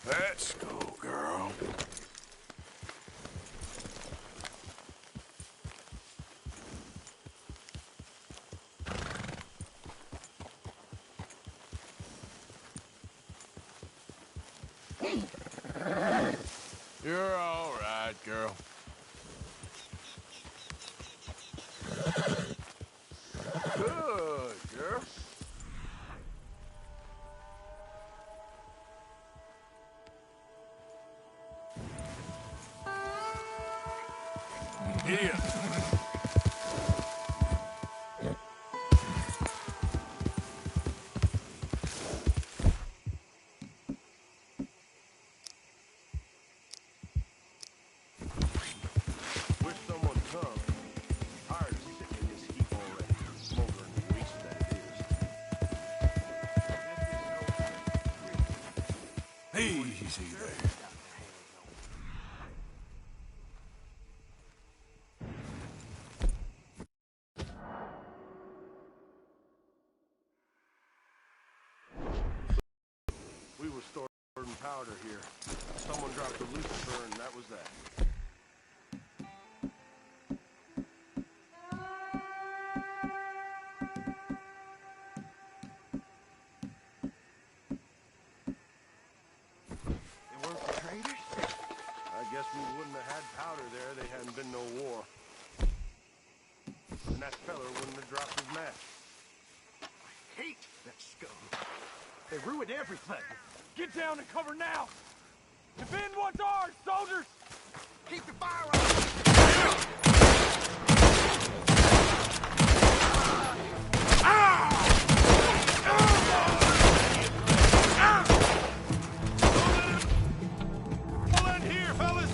Let's go, girl. You're all right, girl. Good, girl. Here. Wish someone come. Tired of sitting in this heap already. Smoldering waste that it is. Easy there. We were storing powder here. Someone dropped a Lucifer, and that was that. They weren't the traitors? I guess we wouldn't have had powder there. There hadn't been no war. And that feller wouldn't have dropped his match. I hate that scum. They ruined everything. Get down and cover now! Defend what's ours, soldiers! Keep the fire on! Pull in here, fellas!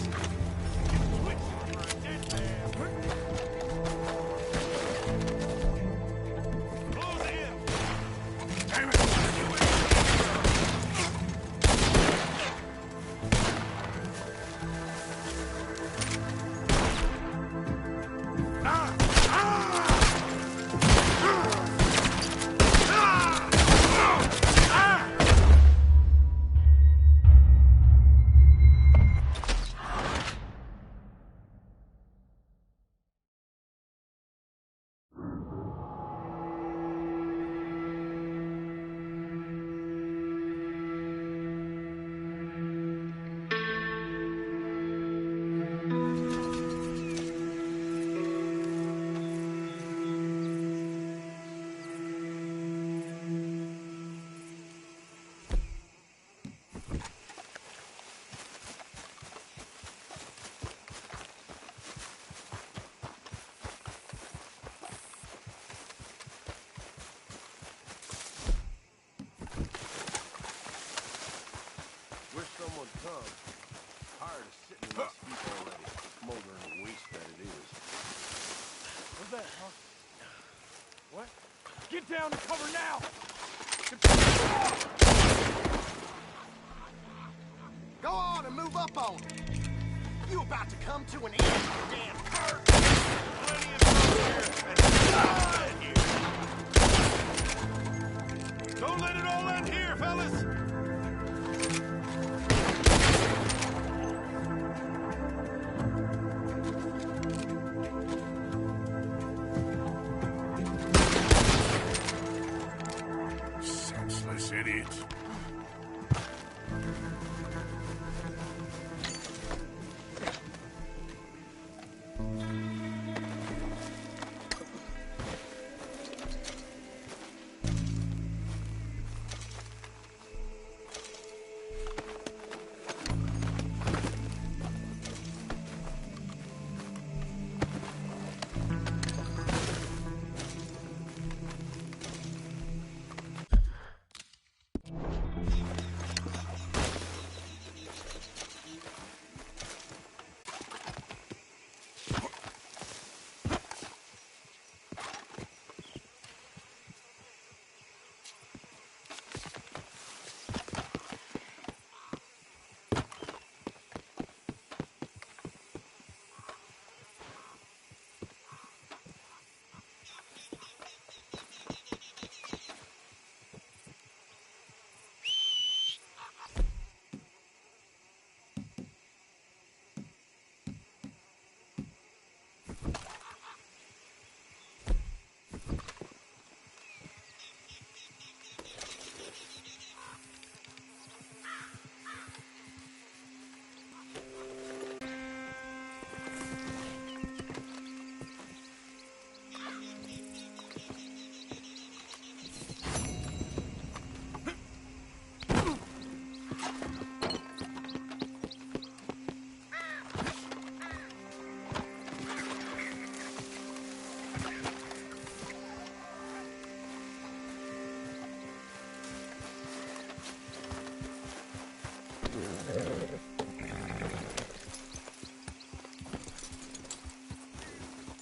Close in! Damn it! Wish someone would come. Tired of sitting in this heap already. Smoldering waste that it is. What's that, huh? What? Get down and cover now! Go on and move up on it. You about to come to an end, you damn hurt! Plenty of room here and here. Don't let it all end here, fellas! Senseless idiots.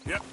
Yep.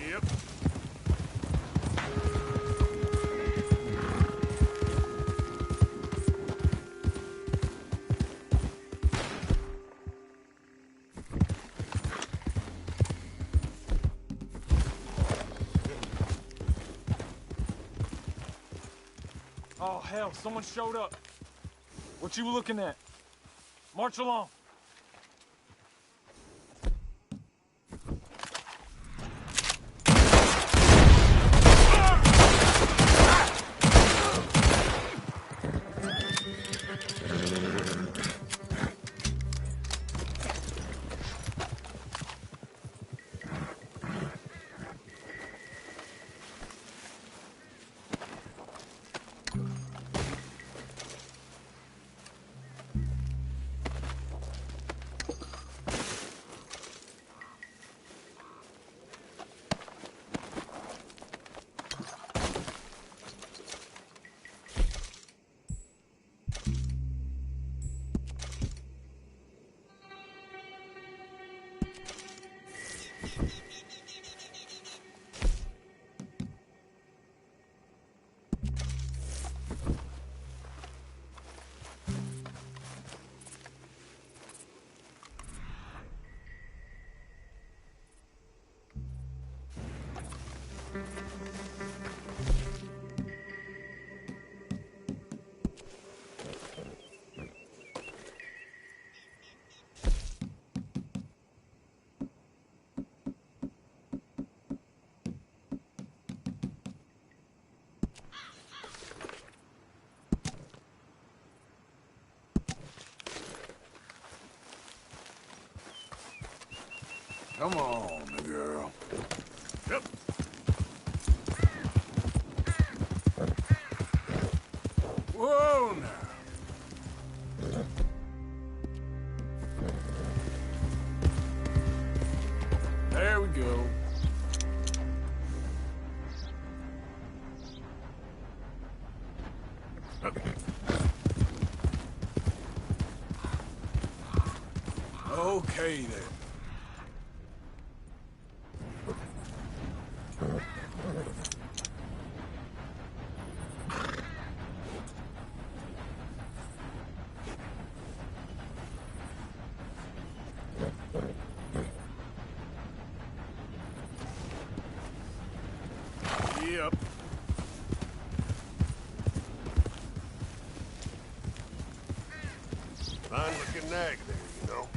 Yep. Oh, hell, someone showed up. What you looking at? March along. Come on, girl. Yep. Whoa, now. There we go. Okay, then. Yep. Fine-looking nag there, you know.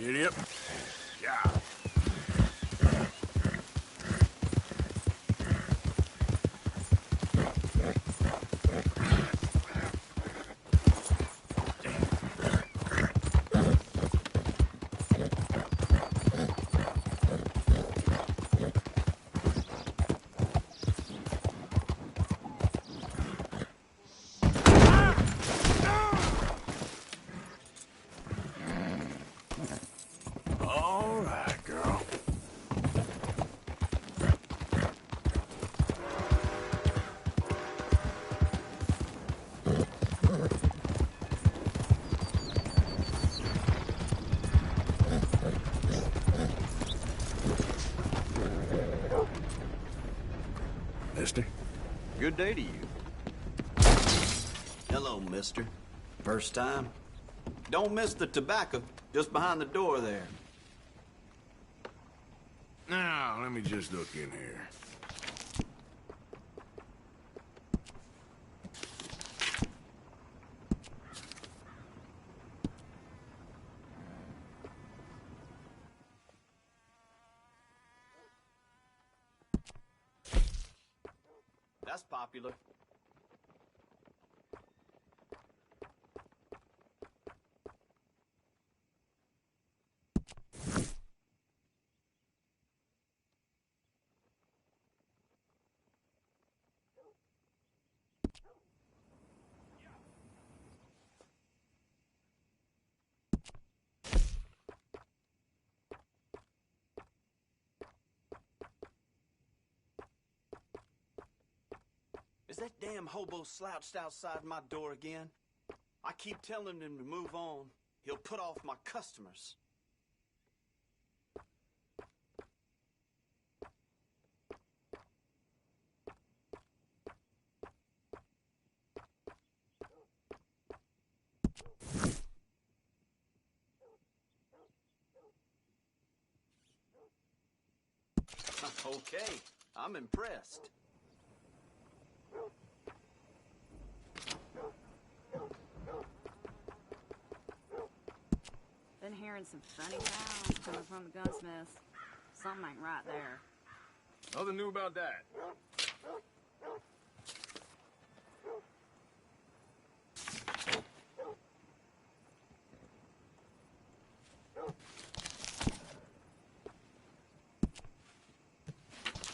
Idiot. Yeah. All right, girl. Mister? Good day to you. Hello, mister. First time? Don't miss the tobacco, just behind the door there. Now, let me just look in here. That's popular. Is that damn hobo slouched outside my door again? I keep telling him to move on. He'll put off my customers. Okay, I'm impressed. Been hearing some funny sounds coming from the gunsmiths. Something ain't right there. Nothing new about that.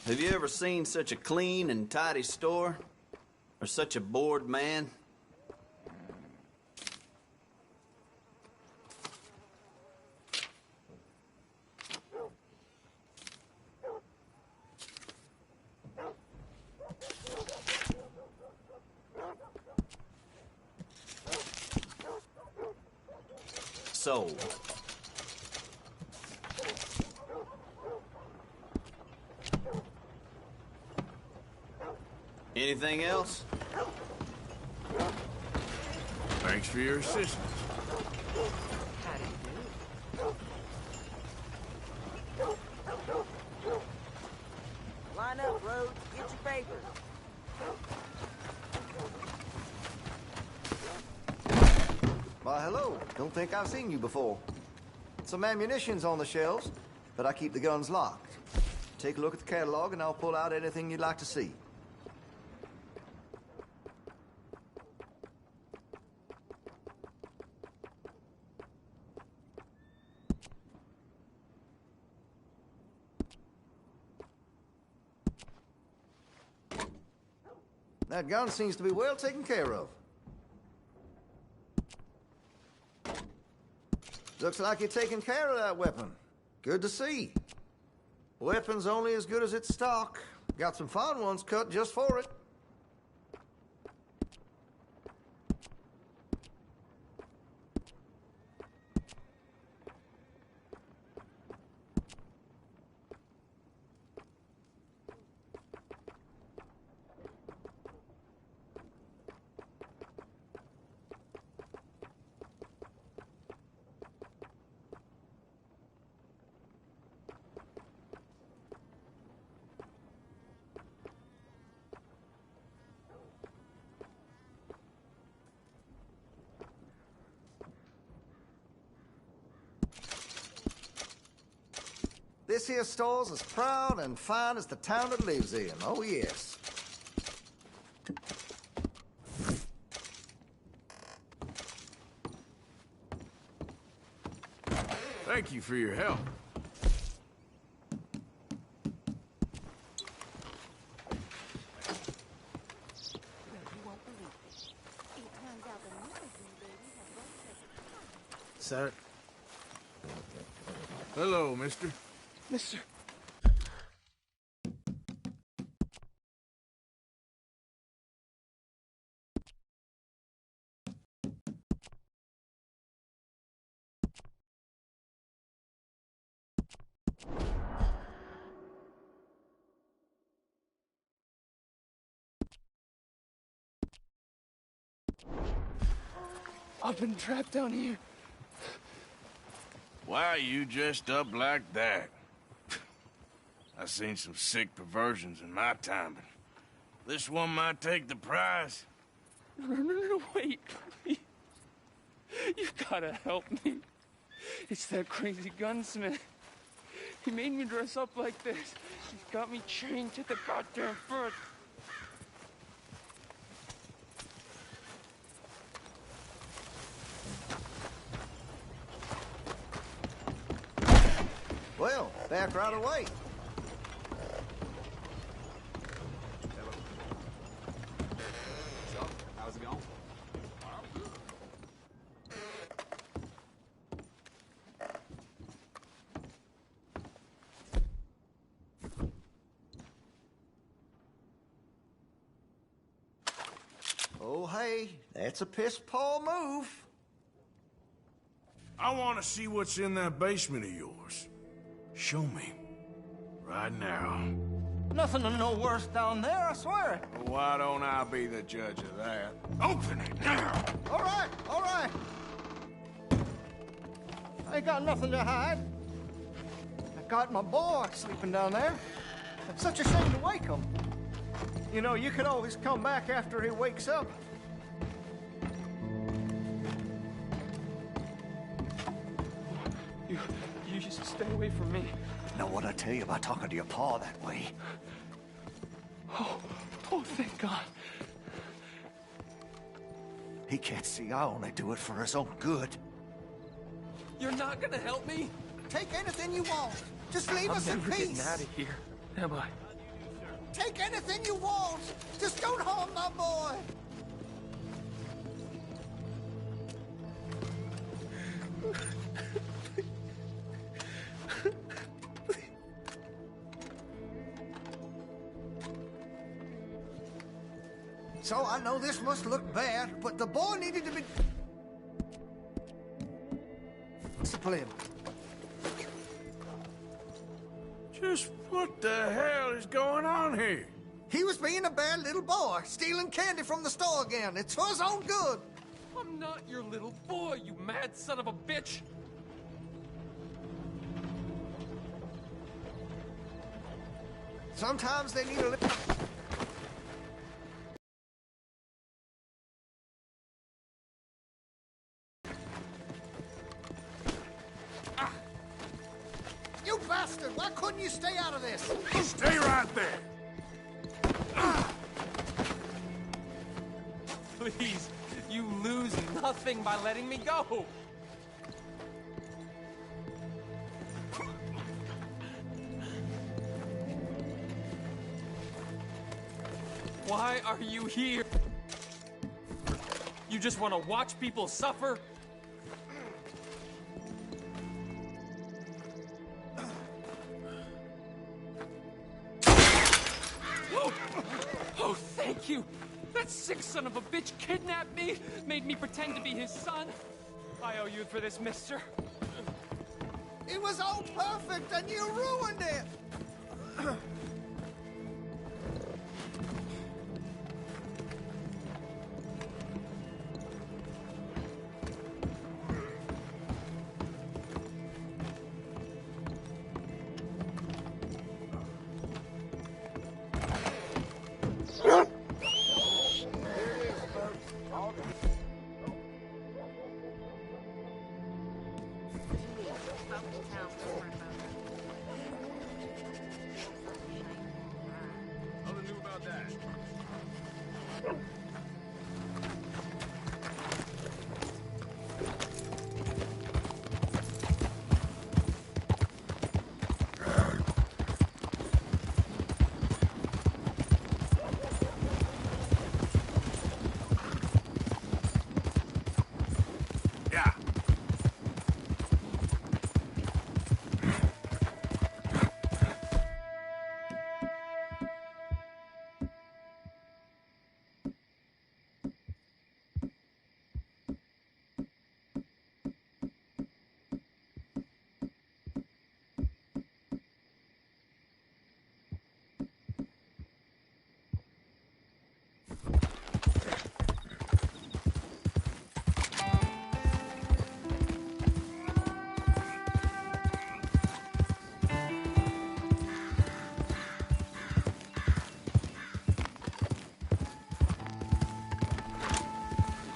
Have you ever seen such a clean and tidy store? Or such a bored man? Sold. Anything else? Thanks for your assistance. Line up, Rhodes. Get your papers. Why, hello. Don't think I've seen you before. Some ammunition's on the shelves, but I keep the guns locked. Take a look at the catalog and I'll pull out anything you'd like to see. That gun seems to be well taken care of. Looks like you're taking care of that weapon. Good to see. Weapon's only as good as its stock. Got some fine ones cut just for it. this here store's as proud and fine as the town it lives in. Oh, yes. Thank you for your help. Sir. Hello, mister. Mister. I've been trapped down here. Why are you dressed up like that? I've seen some sick perversions in my time, but this one might take the prize. No, wait. You gotta help me. It's that crazy gunsmith. He made me dress up like this. He's got me chained to the goddamn foot. Well, back right away. So, how's it going? Oh, hey, that's a piss-poor move. I want to see what's in that basement of yours. Show me. Right now. Nothing to no worse down there, I swear. Well, why don't I be the judge of that? Open it now! All right, all right. I ain't got nothing to hide. I got my boy sleeping down there. It's such a shame to wake him. You know, you could always come back after he wakes up. You just stay away from me. Know what I tell you about talking to your pa that way? Oh, thank God. He can't see I only do it for his own good. You're not gonna help me? Take anything you want. Just leave us in I'm never peace. getting out of here, am I? Take anything you want. Just don't harm my boy. So I know this must look bad, but the boy needed to be disciplined. Just what the hell is going on here? He was being a bad little boy, stealing candy from the store again. It's for his own good. I'm not your little boy, you mad son of a bitch! Sometimes they need a little... You bastard! Why couldn't you stay out of this? Stay right there! Please, you lose nothing by letting me go! Why are you here? You just want to watch people suffer? Oh, thank you! That sick son of a bitch kidnapped me, made me pretend to be his son. I owe you for this, mister. It was all perfect and you ruined it! Nothing new about that. Yeah.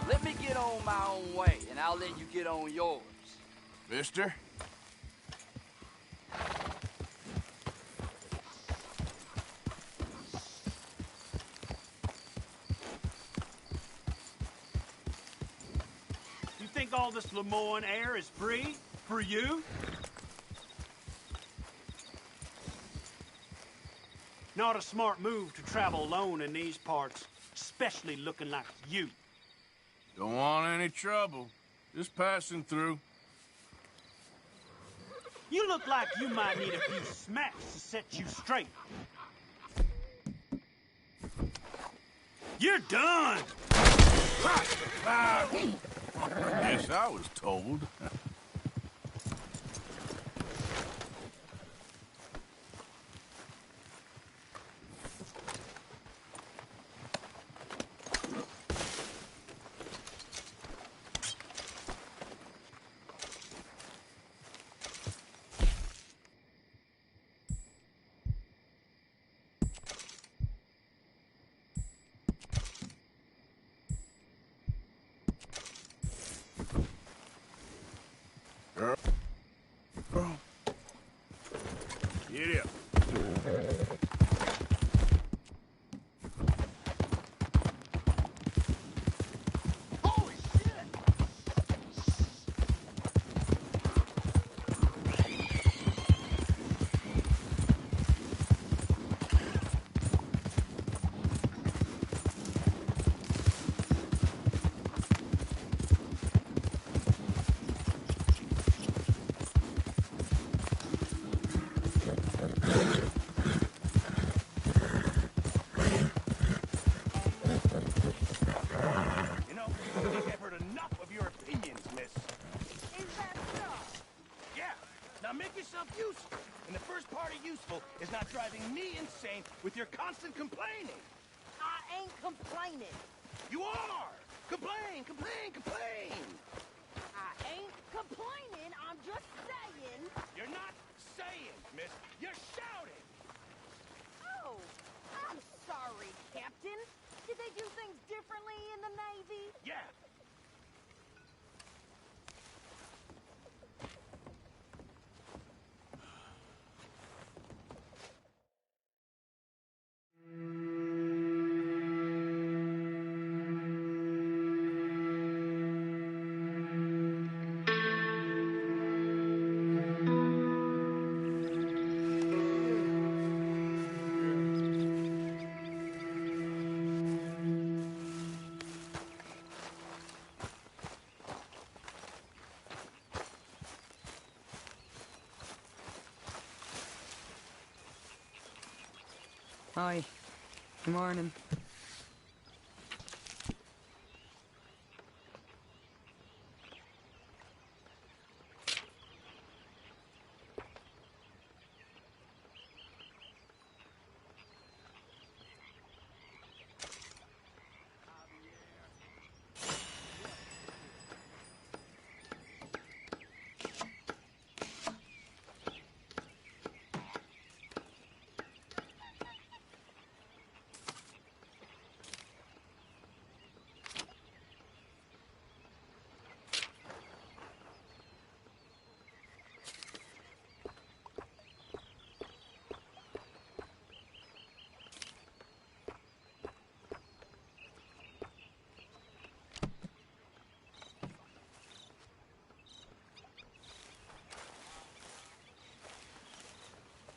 Let me get on my own way, and I'll let you get on yours. Mister? You think all this Lemoyne air is free? For you? Not a smart move to travel alone in these parts, especially looking like you. Don't want any trouble. Just passing through. You look like you might need a few smacks to set you straight. You're done! Yes, I was told. Get up. Holy shit! You know, I think I've heard enough of your opinions, miss. Is that so? Yeah, now make yourself useful. And the first part of useful is not driving me insane with your constant complaining. I ain't complaining. You are! Complain, complain, complain! I ain't complaining. I'm just saying. You're not saying, miss. You're shouting! Oh, I'm sorry, Captain. Did they do things differently in the Navy? Yeah. Hi. Good morning.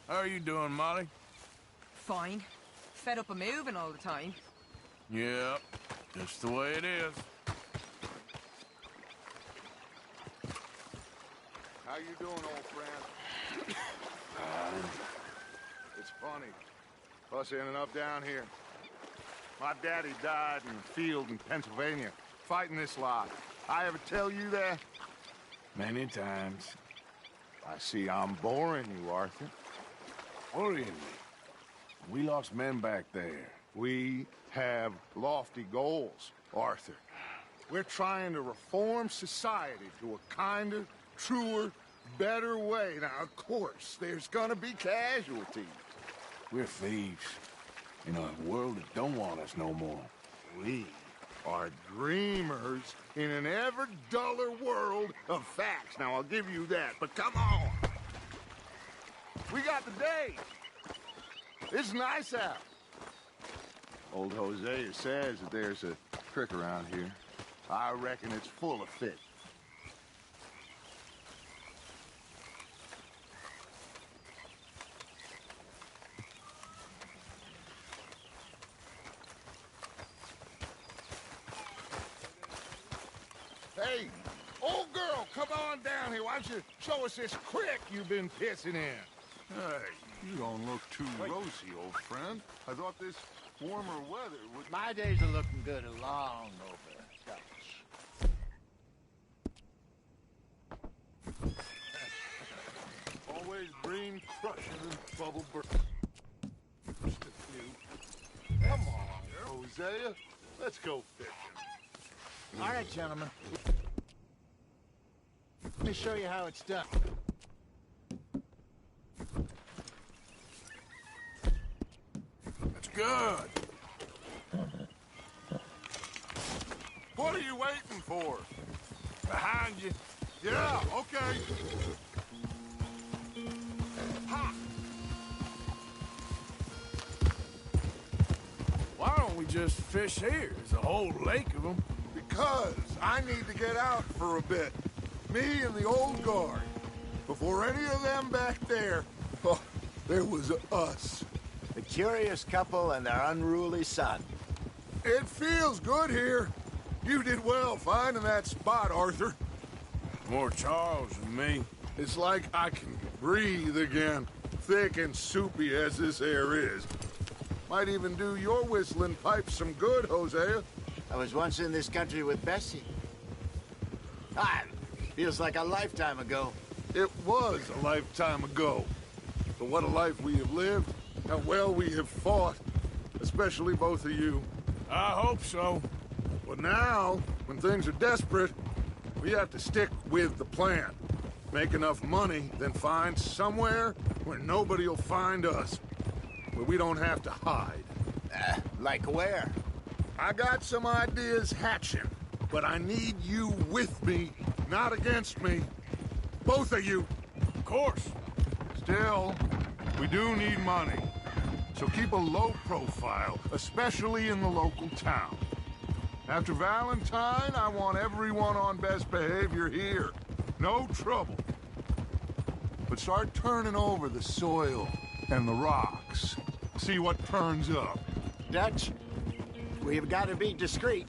How are you doing, Molly? Fine. Fed up of moving all the time. Yep, just the way it is. How you doing, old friend? It's funny. Us ending up down here. My daddy died in the field in Pennsylvania, fighting this lot. I ever tell you that? Many times. I see I'm boring you, Arthur. Worrying me. We lost men back there. We have lofty goals, Arthur. We're trying to reform society to a kinder, truer, better way. Now, of course, there's gonna be casualties. We're thieves. In a world that don't want us no more. We are dreamers in an ever duller world of facts. Now, I'll give you that, but come on. We got the day. It's nice out. Old Hosea says that there's a trick around here. I reckon it's full of fish. Hey, old girl, come on down here. Why don't you show us this creek you've been pissing in? Hey, you don't look too rosy, old friend. I thought this warmer weather would... My days are looking good along over, Dutch. Always green crushing and bubble burst. Come on, Hosea. Let's go fishing. All right, gentlemen. Let me show you how it's done. That's good. What are you waiting for? Behind you. Yeah, okay. Ha! Why don't we just fish here? There's a whole lake of them. Because I need to get out for a bit. Me and the old guard. Before any of them back there, oh, there was us. The curious couple and their unruly son. It feels good here. You did well finding that spot, Arthur. More Charles than me. It's like I can breathe again, thick and soupy as this air is. Might even do your whistling pipes some good, Hosea. I was once in this country with Bessie. Ah, feels like a lifetime ago. It was a lifetime ago. But what a life we have lived. How well we have fought. Especially both of you. I hope so. But now, when things are desperate, we have to stick with the plan. Make enough money, then find somewhere where nobody will find us. Where we don't have to hide. Like where? I got some ideas hatching, but I need you with me, not against me. Both of you. Of course. Still, we do need money. So keep a low profile, especially in the local town. After Valentine, I want everyone on best behavior here. No trouble. But start turning over the soil and the rocks. See what turns up. Dutch, we've got to be discreet.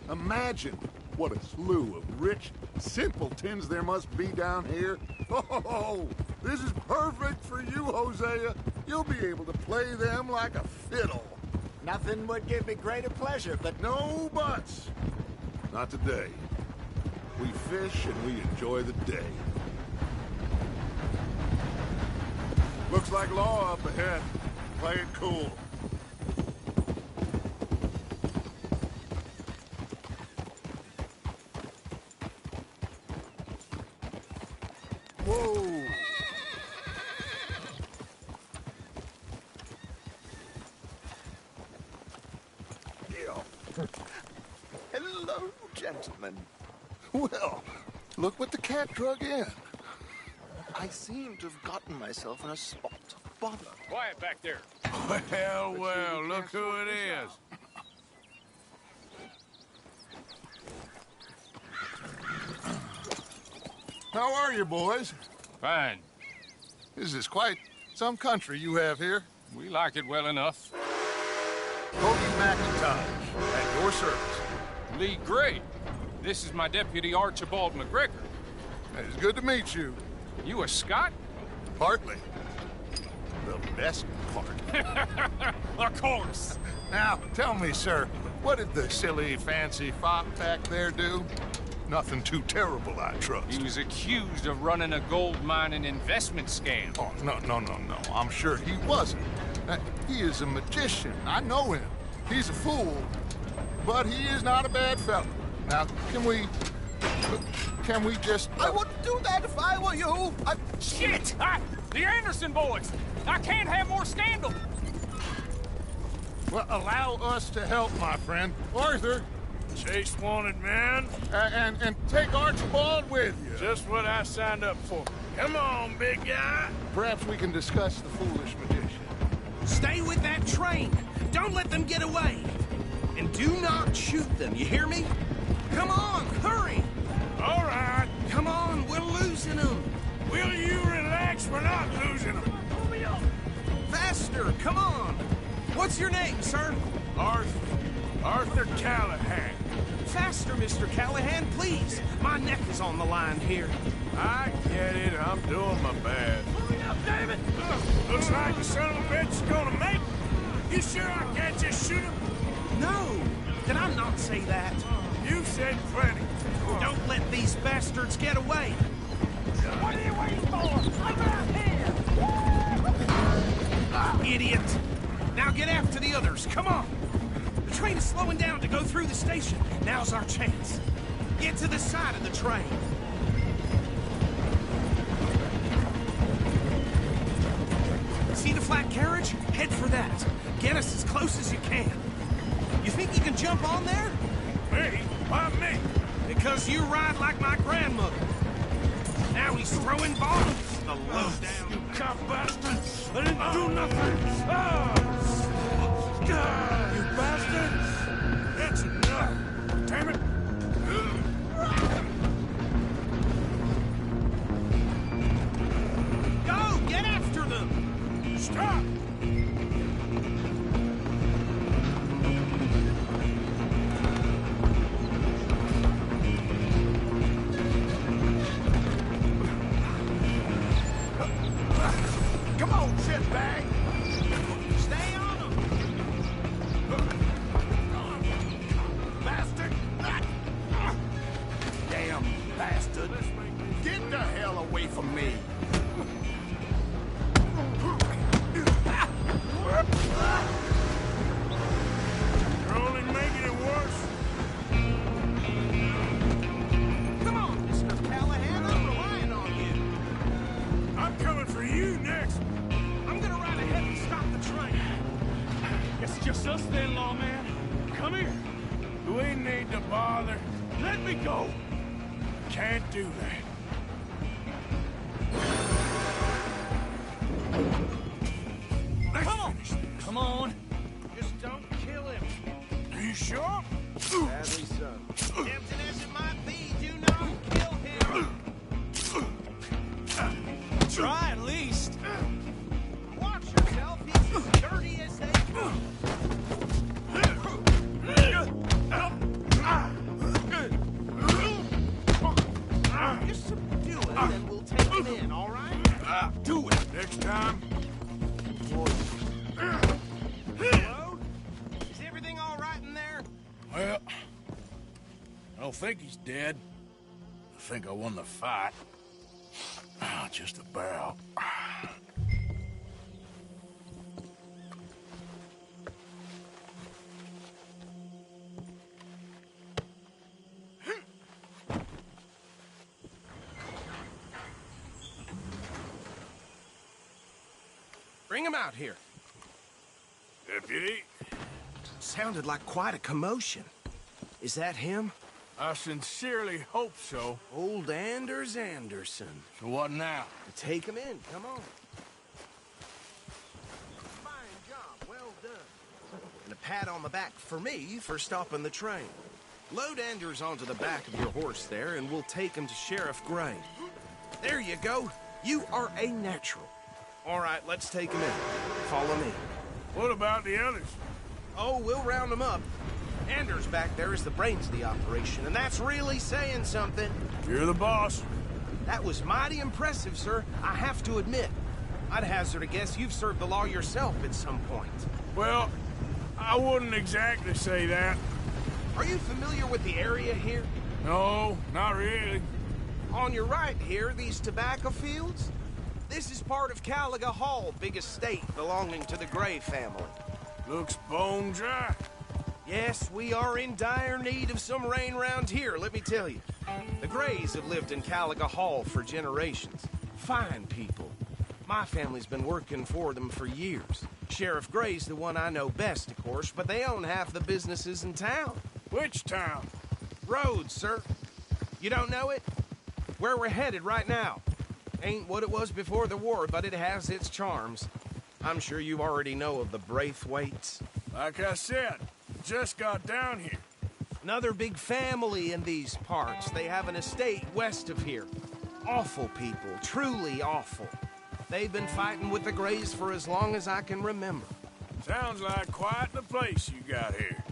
Imagine what a slew of rich simpletons there must be down here. Oh, this is perfect for you, Hosea. You'll be able to play them like a fiddle. Nothing would give me greater pleasure, but... No buts. Not today. We fish and we enjoy the day. Looks like law up ahead. Play it cool. Whoa! Hello, gentlemen. Well, look what the cat drug in. I seem to have gotten myself in a spot of bother. Quiet back there. Well, look who it is. How are you, boys? Fine. This is quite Some country you have here. We like it well enough. Cody McIntosh, at your service. Lee Gray. This is my deputy Archibald McGregor. It's good to meet you. You a Scot? Partly. The best part. Of course. Now, tell me, sir, what did the silly, fancy fop back there do? Nothing too terrible, I trust. He was accused of running a gold mining investment scam. Oh, no. I'm sure he wasn't. He is a magician. I know him. He's a fool, but he is not a bad fellow. Now, can we just... I wouldn't do that if I were you. Shit! The Anderson boys! I can't have more scandal! Well, allow us to help, my friend. Arthur! Chase wanted man. And take Archibald with you. Just what I signed up for. Come on, big guy. Perhaps we can discuss the foolish magician. Stay with that train. Don't let them get away. And do not shoot them, you hear me? Come on, hurry! All right. Come on, we're losing them. Will you relax? We're not losing them. Faster, come on. What's your name, sir? Arthur Callahan. Faster, Mr. Callahan, please. My neck is on the line here. I get it. I'm doing my best. Hurry up, David! Looks like the son of a bitch is gonna make it. You sure I can't just shoot him? No. Did I not say that? You said plenty. Don't let these bastards get away. What are you waiting for? I'm out here! Idiot. Now get after the others. Come on. The train is slowing down to go through the station. Now's our chance. Get to the side of the train. See the flat carriage? Head for that. Get us as close as you can. You think you can jump on there? Me? Why me? Because you ride like my grandmother. Now he's throwing bombs. The lowdown. You cop bastard! I didn't do nothing! You bastard! That's enough! Damn it! Go! Get after them! Stop! Come on, shitbag! Stay on them! Bastard! Damn bastard! Get the hell away from me! You're only making it worse. Come on, Mr. Callahan, I'm relying on you. I'm coming for you next. I'm gonna ride ahead and stop the train. Guess it's just us then, lawman. Come here. You ain't need to bother. Let me go. Can't do that. Come on! Come on! Just don't kill him. Are you sure? Sadly so. Tempting as it might be, do not kill him. Try at least. Watch yourself, he's as dirty as they come. Just subdue it, and we'll take him in, all right? Do it next time. Hello? Is everything all right in there? Well, I don't think he's dead. I think I won the fight. Just about. Bring him out here. Deputy? Sounded like quite a commotion. Is that him? I sincerely hope so. Old Anders Anderson. So what now? Take him in, come on. Fine job, well done. And a pat on the back for me for stopping the train. Load Anders onto the back of your horse there, and we'll take him to Sheriff Gray. There you go. You are a natural. All right, let's take him in. Follow me. What about the others? Oh, we'll round them up. Anders back there is the brains of the operation, and that's really saying something. You're the boss. That was mighty impressive, sir. I have to admit. I'd hazard a guess you've served the law yourself at some point. Well, I wouldn't exactly say that. Are you familiar with the area here? No, not really. On your right here, these tobacco fields? This is part of Caliga Hall, big estate belonging to the Gray family. Looks bone dry. Yes, we are in dire need of some rain round here, let me tell you. The Grays have lived in Caliga Hall for generations. Fine people. My family's been working for them for years. Sheriff Gray's the one I know best, of course, but they own half the businesses in town. Which town? Rhodes, sir. You don't know it? Where we're headed right now. Ain't what it was before the war, but it has its charms. I'm sure you already know of the Braithwaites. Like I said, just got down here. Another big family in these parts. They have an estate west of here. Awful people, truly awful. They've been fighting with the Grays for as long as I can remember. Sounds like quite the place you got here.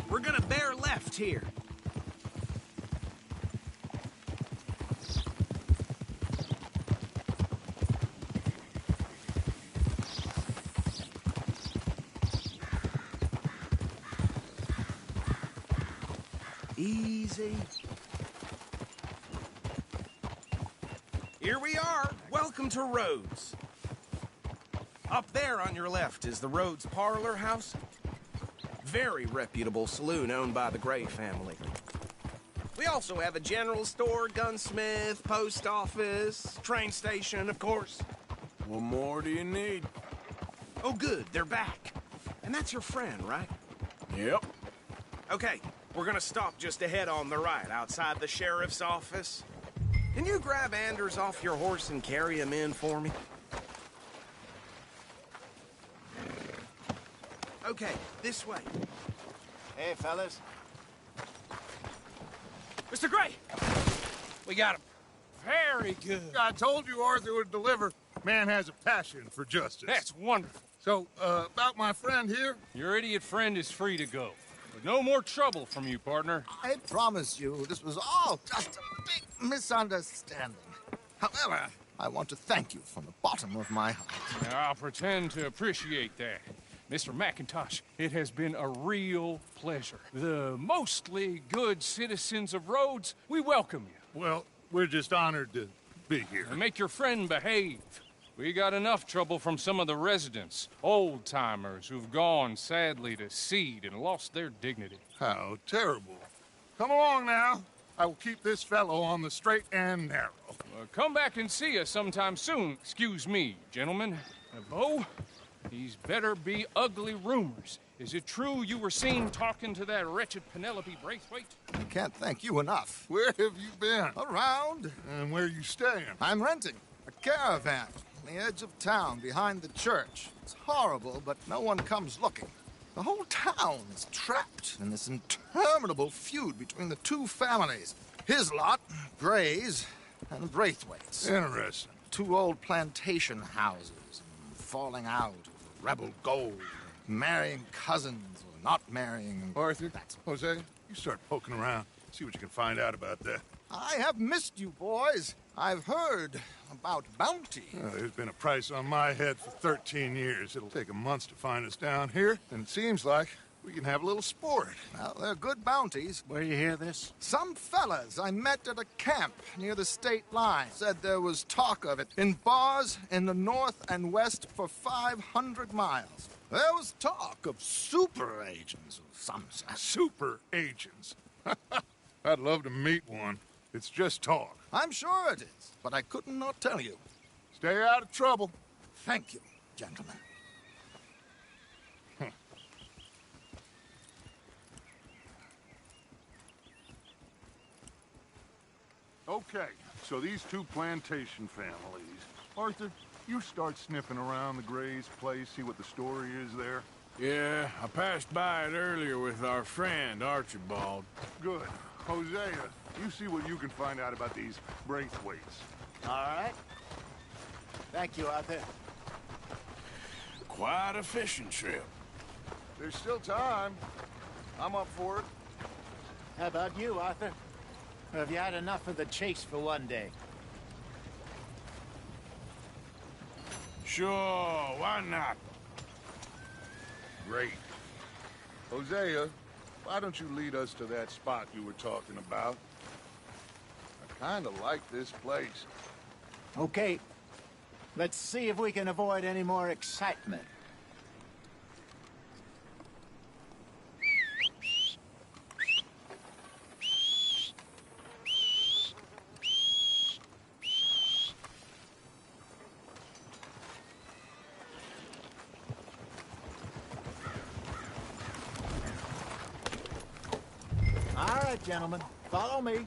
We're gonna bear left here. Easy. Here we are. Welcome to Rhodes. Up there on your left is the Rhodes Parlor House. Very reputable saloon owned by the Gray family. We also have a general store, gunsmith, post office, train station, of course. What more do you need? Oh, good. They're back. And that's your friend, right? Yep. Okay. We're gonna stop just ahead on the right, outside the sheriff's office. Can you grab Anders off your horse and carry him in for me? Okay, this way. Hey, fellas. Mr. Gray! We got him. Very good. I told you Arthur would deliver. Man has a passion for justice. That's wonderful. So, about my friend here? Your idiot friend is free to go. But no more trouble from you, partner. I promise you, this was all just a big misunderstanding. However, I want to thank you from the bottom of my heart. I'll pretend to appreciate that. Mr. McIntosh, it has been a real pleasure. The mostly good citizens of Rhodes, we welcome you. Well, we're just honored to be here. And make your friend behave. We got enough trouble from some of the residents, old-timers who've gone, sadly, to seed and lost their dignity. How terrible. Come along now. I will keep this fellow on the straight and narrow. Come back and see us sometime soon. Excuse me, gentlemen. Bo, these better be ugly rumors. Is it true you were seen talking to that wretched Penelope Braithwaite? I can't thank you enough. Where have you been? Around. And where are you staying? I'm renting a caravan on the edge of town behind the church. It's horrible, but no one comes looking. The whole town is trapped in this interminable feud between the two families. His lot, Gray's, and the Braithwaites. Interesting. Two old plantation houses, falling out of rebel gold, marrying cousins or not marrying. Arthur, Jose, you start poking around. See what you can find out about that. I have missed you, boys. I've heard about bounty. There's been a price on my head for 13 years. It'll take a month to find us down here, and it seems like we can have a little sport. Well, they're good bounties. Where you hear this? Some fellas I met at a camp near the state line said there was talk of it in bars in the north and west for 500 miles. There was talk of super agents of some sort. Super agents? I'd love to meet one. It's just talk. I'm sure it is, but I couldn't not tell you. Stay out of trouble. Thank you, gentlemen. Okay, so these two plantation families. Arthur, you start sniffing around the Gray's place, see what the story is there. Yeah, I passed by it earlier with our friend, Archibald. Good. Hosea, you see what you can find out about these Braithwaites. All right. Thank you, Arthur. Quite a fishing trip. There's still time. I'm up for it. How about you, Arthur? Or have you had enough of the chase for one day? Sure, why not? Great. Hosea, why don't you lead us to that spot you were talking about? I kind of like this place. Okay. Let's see if we can avoid any more excitement. All right, gentlemen, follow me.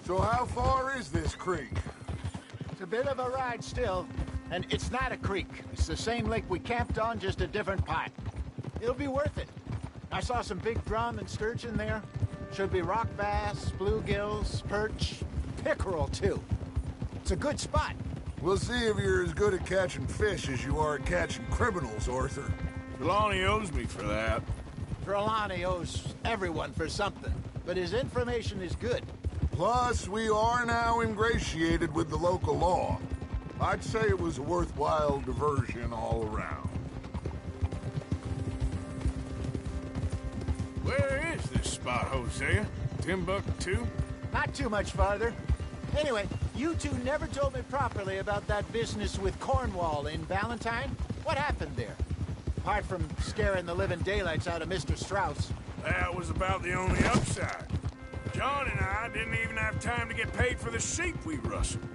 So how far is this creek? It's a bit of a ride still, and it's not a creek. It's the same lake we camped on, just a different part. It'll be worth it. I saw some big drum and sturgeon there. Should be rock bass, bluegills, perch, pickerel, too. It's a good spot. We'll see if you're as good at catching fish as you are at catching criminals, Arthur. Trelawney owes me for that. Trelawney owes everyone for something, but his information is good. Plus, we are now ingratiated with the local law. I'd say it was a worthwhile diversion all around. Where is this spot, Hosea? Timbuktu? Not too much farther. Anyway, you two never told me properly about that business with Cornwall in Valentine. What happened there? Apart from scaring the living daylights out of Mr. Strauss. That was about the only upside. John and I didn't even have time to get paid for the sheep we rustled.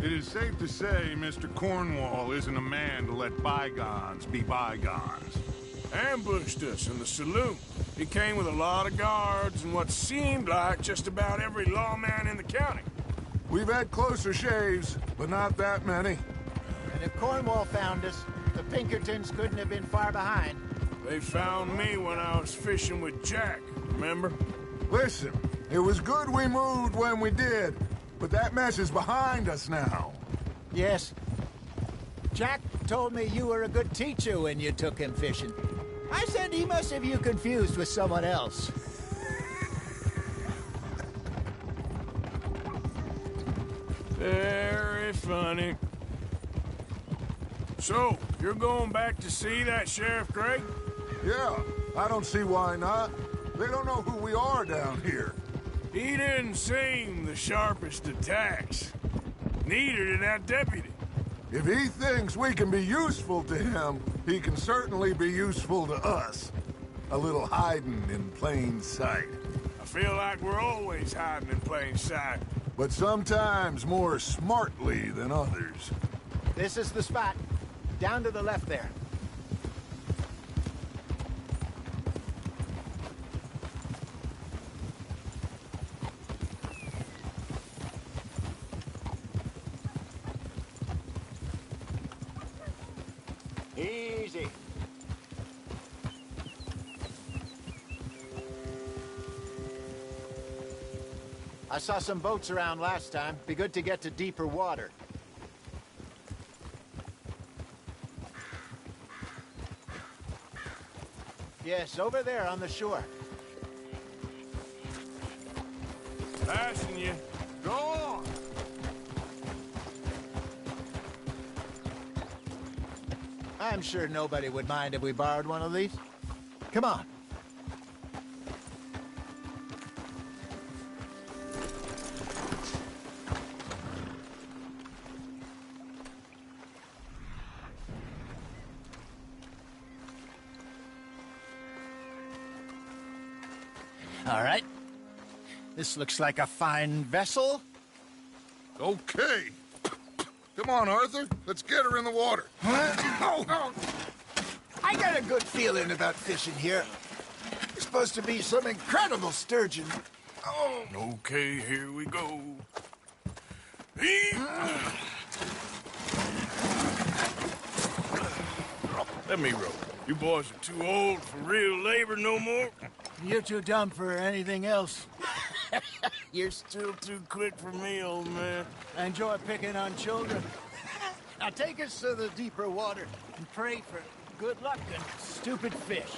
It is safe to say Mr. Cornwall isn't a man to let bygones be bygones. Ambushed us in the saloon. He came with a lot of guards and what seemed like just about every lawman in the county. We've had closer shaves, but not that many. And if Cornwall found us, the Pinkertons couldn't have been far behind. They found me when I was fishing with Jack, remember? Listen, it was good we moved when we did, but that mess is behind us now. Yes. Jack told me you were a good teacher when you took him fishing. I said he must have you confused with someone else. Very funny. So, you're going back to see that Sheriff Gray? Yeah, I don't see why not. They don't know who we are down here. He didn't seem the sharpest attacks. Neither did that deputy. If he thinks we can be useful to him, he can certainly be useful to us. A little hiding in plain sight. I feel like we're always hiding in plain sight. But sometimes more smartly than others. This is the spot. Down to the left there. Easy. I saw some boats around last time. Be good to get to deeper water. Yes, over there on the shore. Passing you. Go on! I'm sure nobody would mind if we borrowed one of these. Come on. All right. This looks like a fine vessel. Okay. Come on, Arthur. Let's get her in the water. Oh. I got a good feeling about fishing here. It's supposed to be some incredible sturgeon. Oh. Okay, here we go. Let me rope. You boys are too old for real labor no more? You're too dumb for anything else. You're still too quick for me, old man. I enjoy picking on children. Now take us to the deeper water and pray for good luck and stupid fish.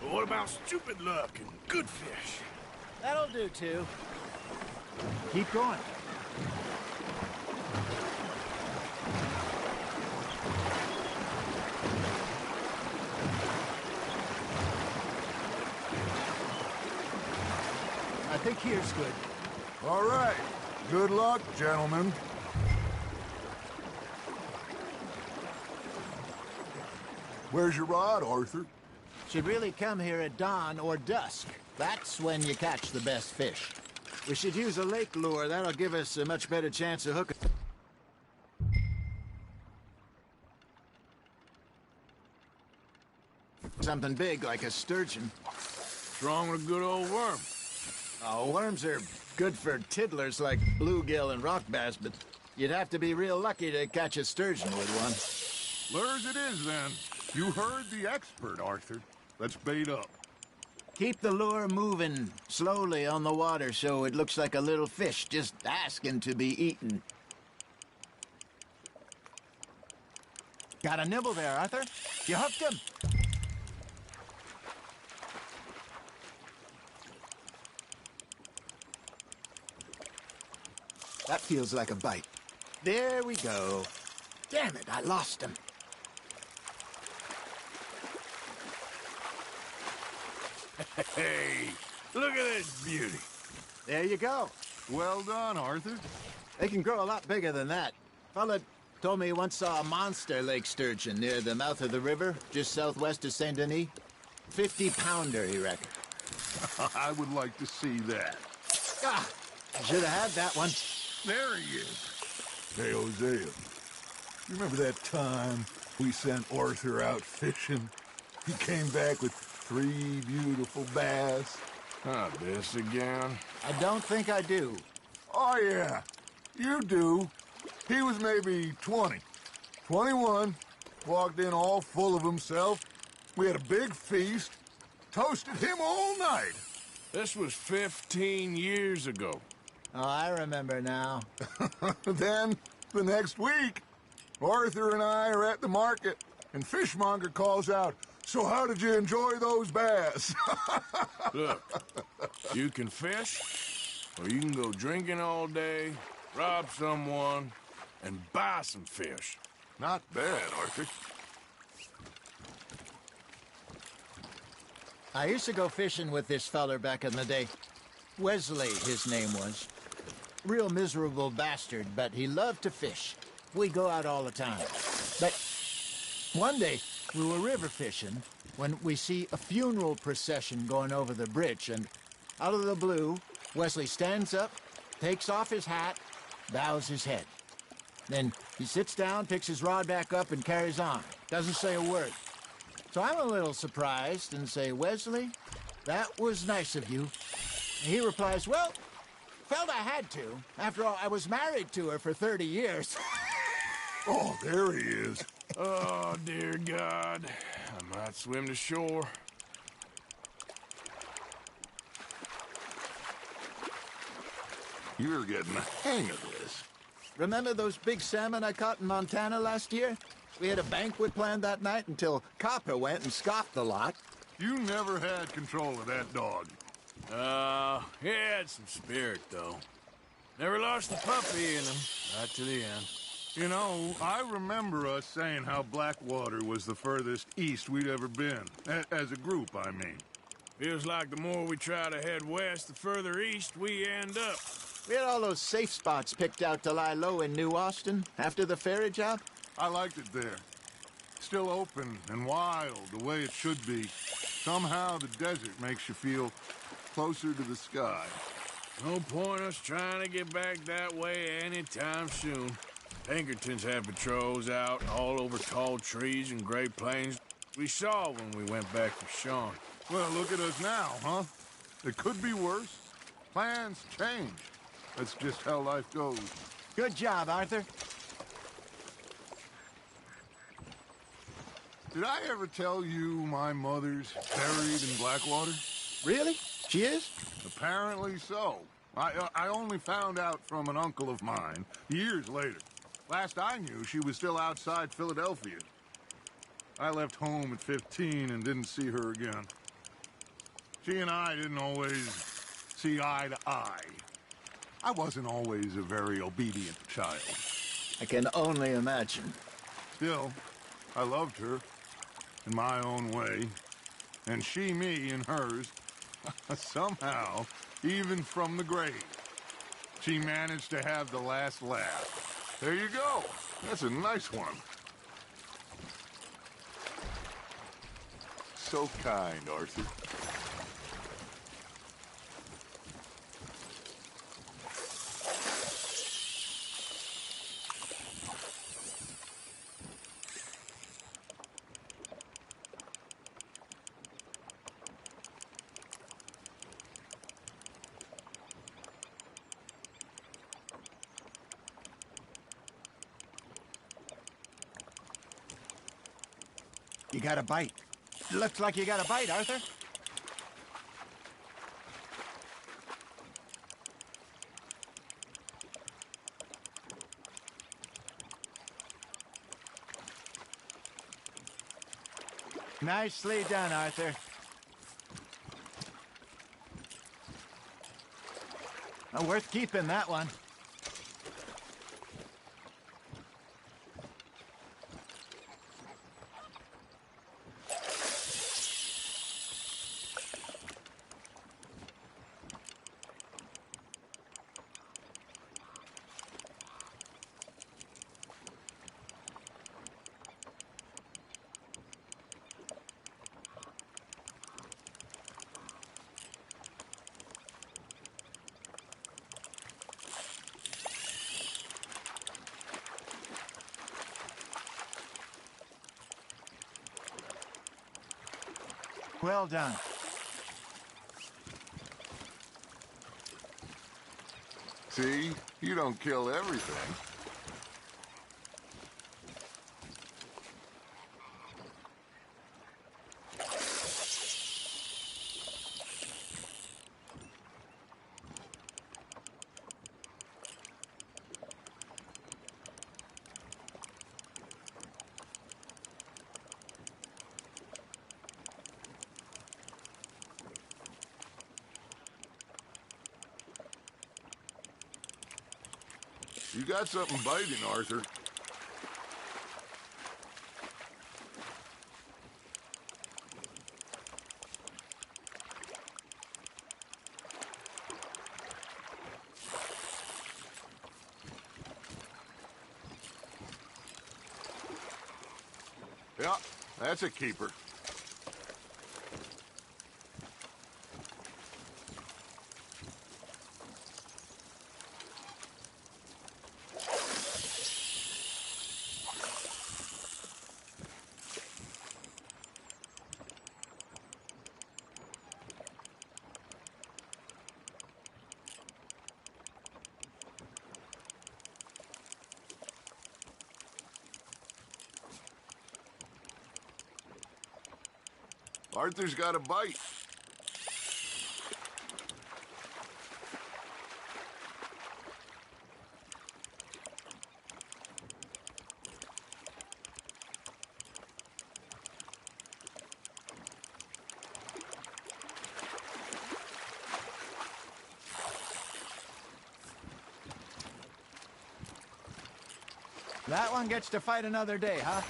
But what about stupid luck and good fish? That'll do, too. Keep going. I think here's good. All right. Good luck, gentlemen. Where's your rod, Arthur? Should really come here at dawn or dusk. That's when you catch the best fish. We should use a lake lure. That'll give us a much better chance of hooking. Something big like a sturgeon. What's wrong with a good old worm? Oh, worms are good for tiddlers like bluegill and rock bass, but you'd have to be real lucky to catch a sturgeon with one. Lures it is, then. You heard the expert, Arthur. Let's bait up. Keep the lure moving slowly on the water so it looks like a little fish just asking to be eaten. Got a nibble there, Arthur. You hooked him. That feels like a bite. There we go. Damn it, I lost him. Hey, look at this beauty. There you go. Well done, Arthur. They can grow a lot bigger than that. Fella told me he once saw a monster lake sturgeon near the mouth of the river, just southwest of Saint Denis. 50-pounder, he reckoned. I would like to see that. Ah, I should have had that one. There he is. Hey, Hosea. You remember that time we sent Arthur out fishing? He came back with 3 beautiful bass. This again? I don't think I do. Oh, yeah. You do. He was maybe 20. 21. Walked in all full of himself. We had a big feast. Toasted him all night. This was 15 years ago. Oh, I remember now. Then, the next week, Arthur and I are at the market, and Fishmonger calls out, "So how did you enjoy those bass?" Look, you can fish, or you can go drinking all day, rob someone, and buy some fish. Not bad, Arthur. I used to go fishing with this feller back in the day. Wesley, his name was. Real miserable bastard, but he loved to fish. We go out all the time. But one day, we were river fishing when we see a funeral procession going over the bridge, and out of the blue, Wesley stands up, takes off his hat, bows his head. Then he sits down, picks his rod back up, and carries on. Doesn't say a word. So I'm a little surprised and say, "Wesley, that was nice of you." And he replies, "Well, felt I had to. After all, I was married to her for 30 years. Oh, there he is. Oh, dear God. I might swim to shore. You're getting the hang of this. Remember those big salmon I caught in Montana last year? We had a banquet planned that night until Copper went and scoffed the lot. You never had control of that dog. He had some spirit, though. Never lost the puppy in him, right to the end. You know, I remember us saying how Blackwater was the furthest east we'd ever been. As a group, I mean. Feels like the more we try to head west, the further east we end up. We had all those safe spots picked out to lie low in New Austin after the ferry job. I liked it there. Still open and wild, the way it should be. Somehow the desert makes you feel closer to the sky. No point us trying to get back that way anytime soon. Pinkertons had patrols out all over tall trees and Great Plains. We saw when we went back to Sean. Well, look at us now, huh? It could be worse. Plans change. That's just how life goes. Good job, Arthur. Did I ever tell you my mother's buried in Blackwater? Really? She is? Apparently so. I only found out from an uncle of mine years later. Last I knew, she was still outside Philadelphia. I left home at 15 and didn't see her again. She and I didn't always see eye to eye. I wasn't always a very obedient child. I can only imagine. Still, I loved her in my own way, and she me in hers. Somehow, even from the grave, she managed to have the last laugh. There you go. That's a nice one. So kind, Arthur. You got a bite. Looks like you got a bite, Arthur. Nicely done, Arthur. Worth keeping, that one. Well done. See? You don't kill everything. You got something biting, Arthur. Yeah, that's a keeper. Arthur's got a bite. That one gets to fight another day, huh?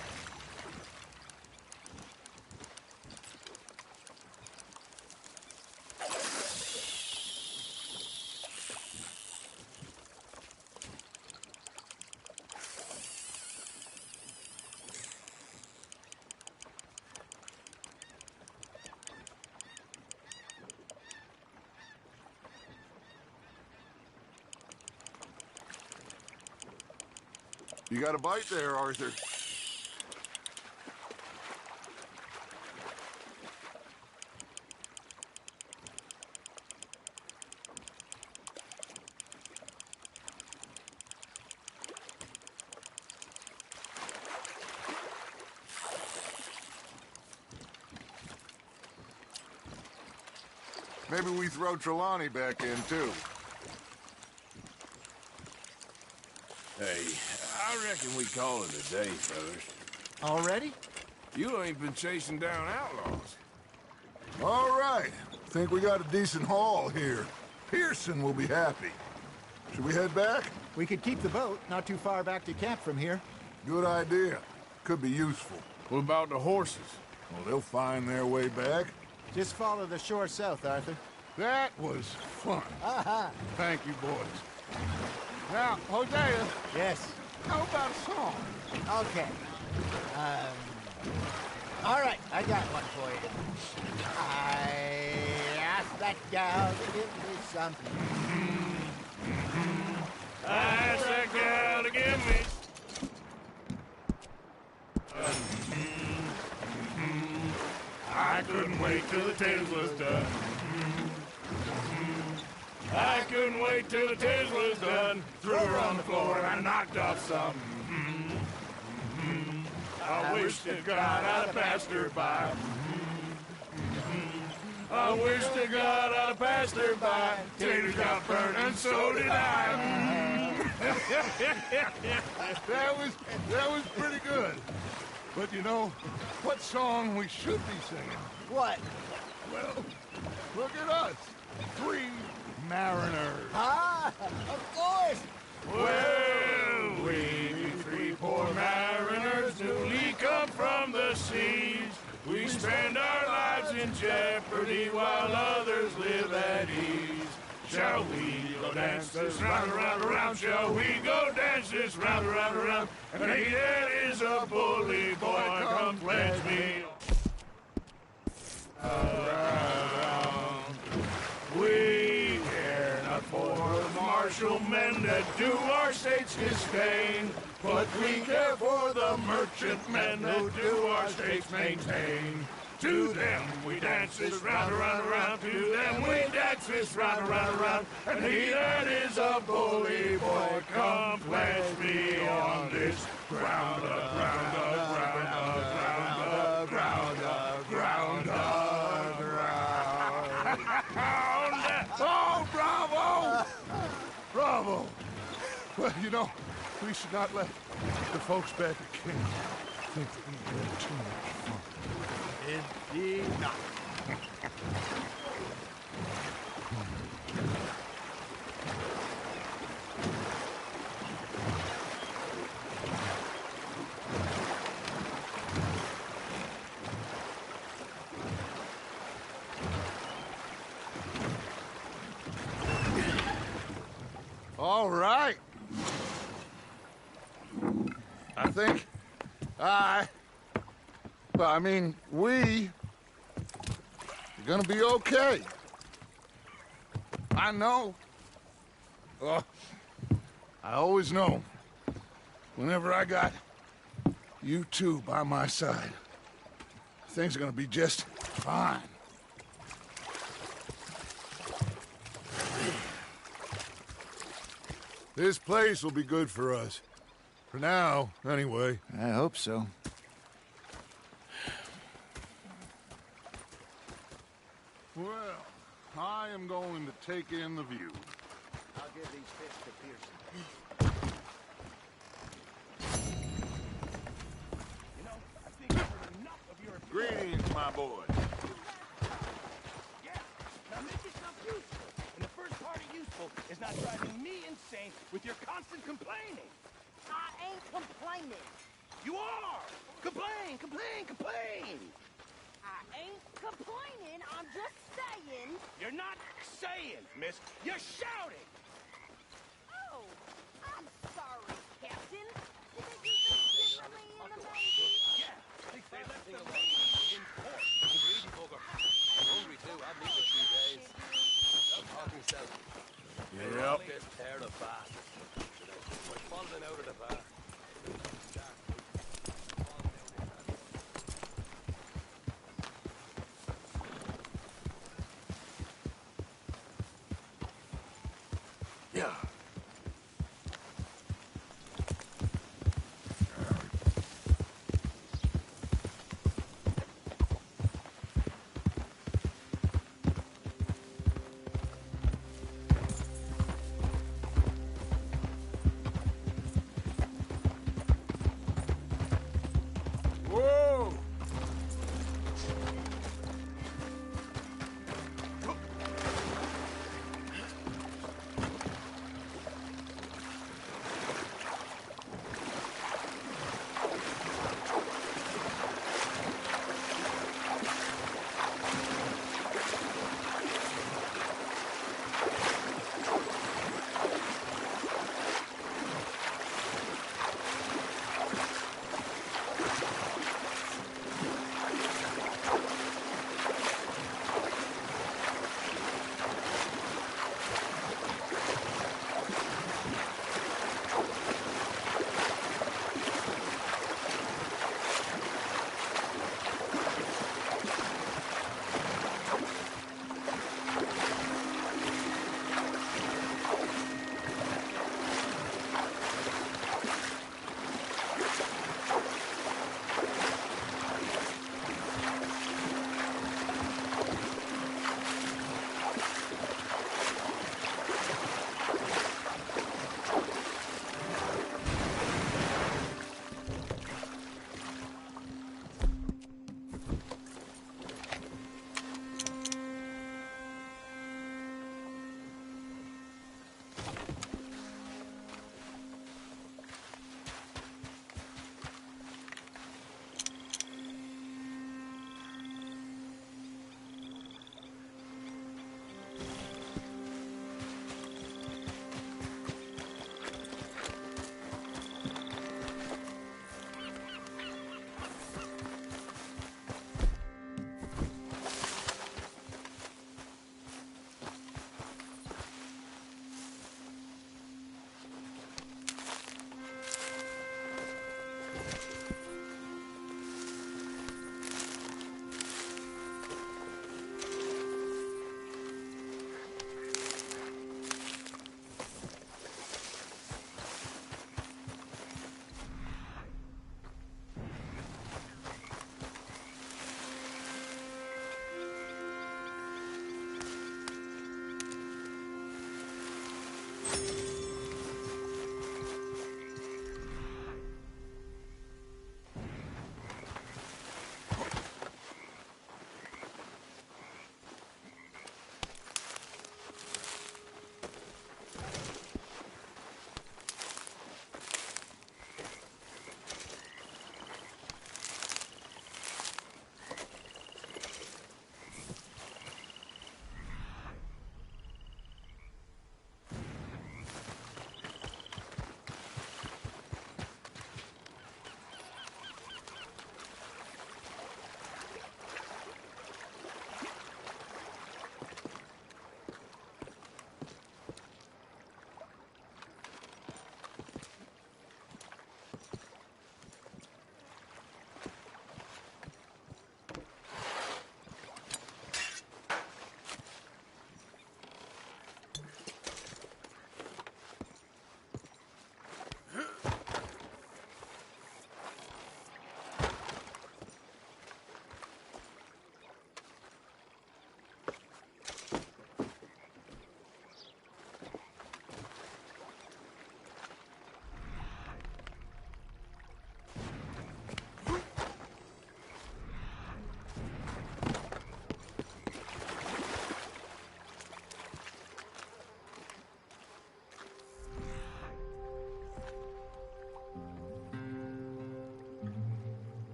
You got a bite there, Arthur. Maybe we throw Trelawney back in, too. Hey, I reckon we call it a day, fellas. Already? You ain't been chasing down outlaws. All right. Think we got a decent haul here. Pearson will be happy. Should we head back? We could keep the boat not too far back to camp from here. Good idea. Could be useful. What about the horses? Well, they'll find their way back. Just follow the shore south, Arthur. That was fun. Thank you, boys. Now, Hosea. Yes? How about a song? Okay. All right, I got one for you. I asked that gal to give me something. I asked that gal to give me... I couldn't wait till the tales was done. I couldn't wait till the tales was done. Threw her on the floor and I knocked off some. I wish to God I'd have passed her by. I wish to God I'd have passed her by. Taters got burned and so did I. That was pretty good. But you know, what song we should be singing? What? Well, look at us. 3 mariners. Ah, of course. Well, we be 3 poor mariners newly come from the seas. We spend our lives in jeopardy while others live at ease. Shall we go dance this round, around, around? Shall we go dance this round, around, around? And he that is a bully boy, come pledge me around. We care not for the martial men that do our states disdain, but we care for the merchantmen who do our states maintain. To them we dance this round, around, around. To them we dance this round, around, around. And he that is a bully boy, come pledge me on this ground, ground, ground, ground, ground, ground, ground. Oh, bravo! Bravo! Well, you know, we should not let the folks back at camp think that we had too much fun. Indeed not. All right. I think we are gonna be okay. I know. I always know. Whenever I got you two by my side, things are gonna be just fine. This place will be good for us. For now, anyway. I hope so. Well, I am going to take in the view. I'll give these fish to Pearson. You know, I think I've heard enough of your... Greetings, my boy. Yeah, now make yourself useful. And the first part of useful is not driving me insane with your constant complaining. I ain't complaining. You are! Complain, complain, complain! I ain't complaining, I'm just saying. You're not saying, miss. You're shouting! Oh, I'm sorry, Captain. Did they do things differently in the Navy? Yeah, they left the ladies in port. It's a greedy bugger. I'm hungry too. I've been eating 2 days. I'm talking myself. Yep. This pair of bastards. We're falling out of the bar. Yeah.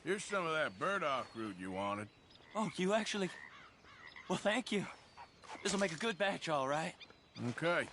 Here's some of that burdock root you wanted. Oh, you actually... Well, thank you. This'll make a good batch, all right. Okay.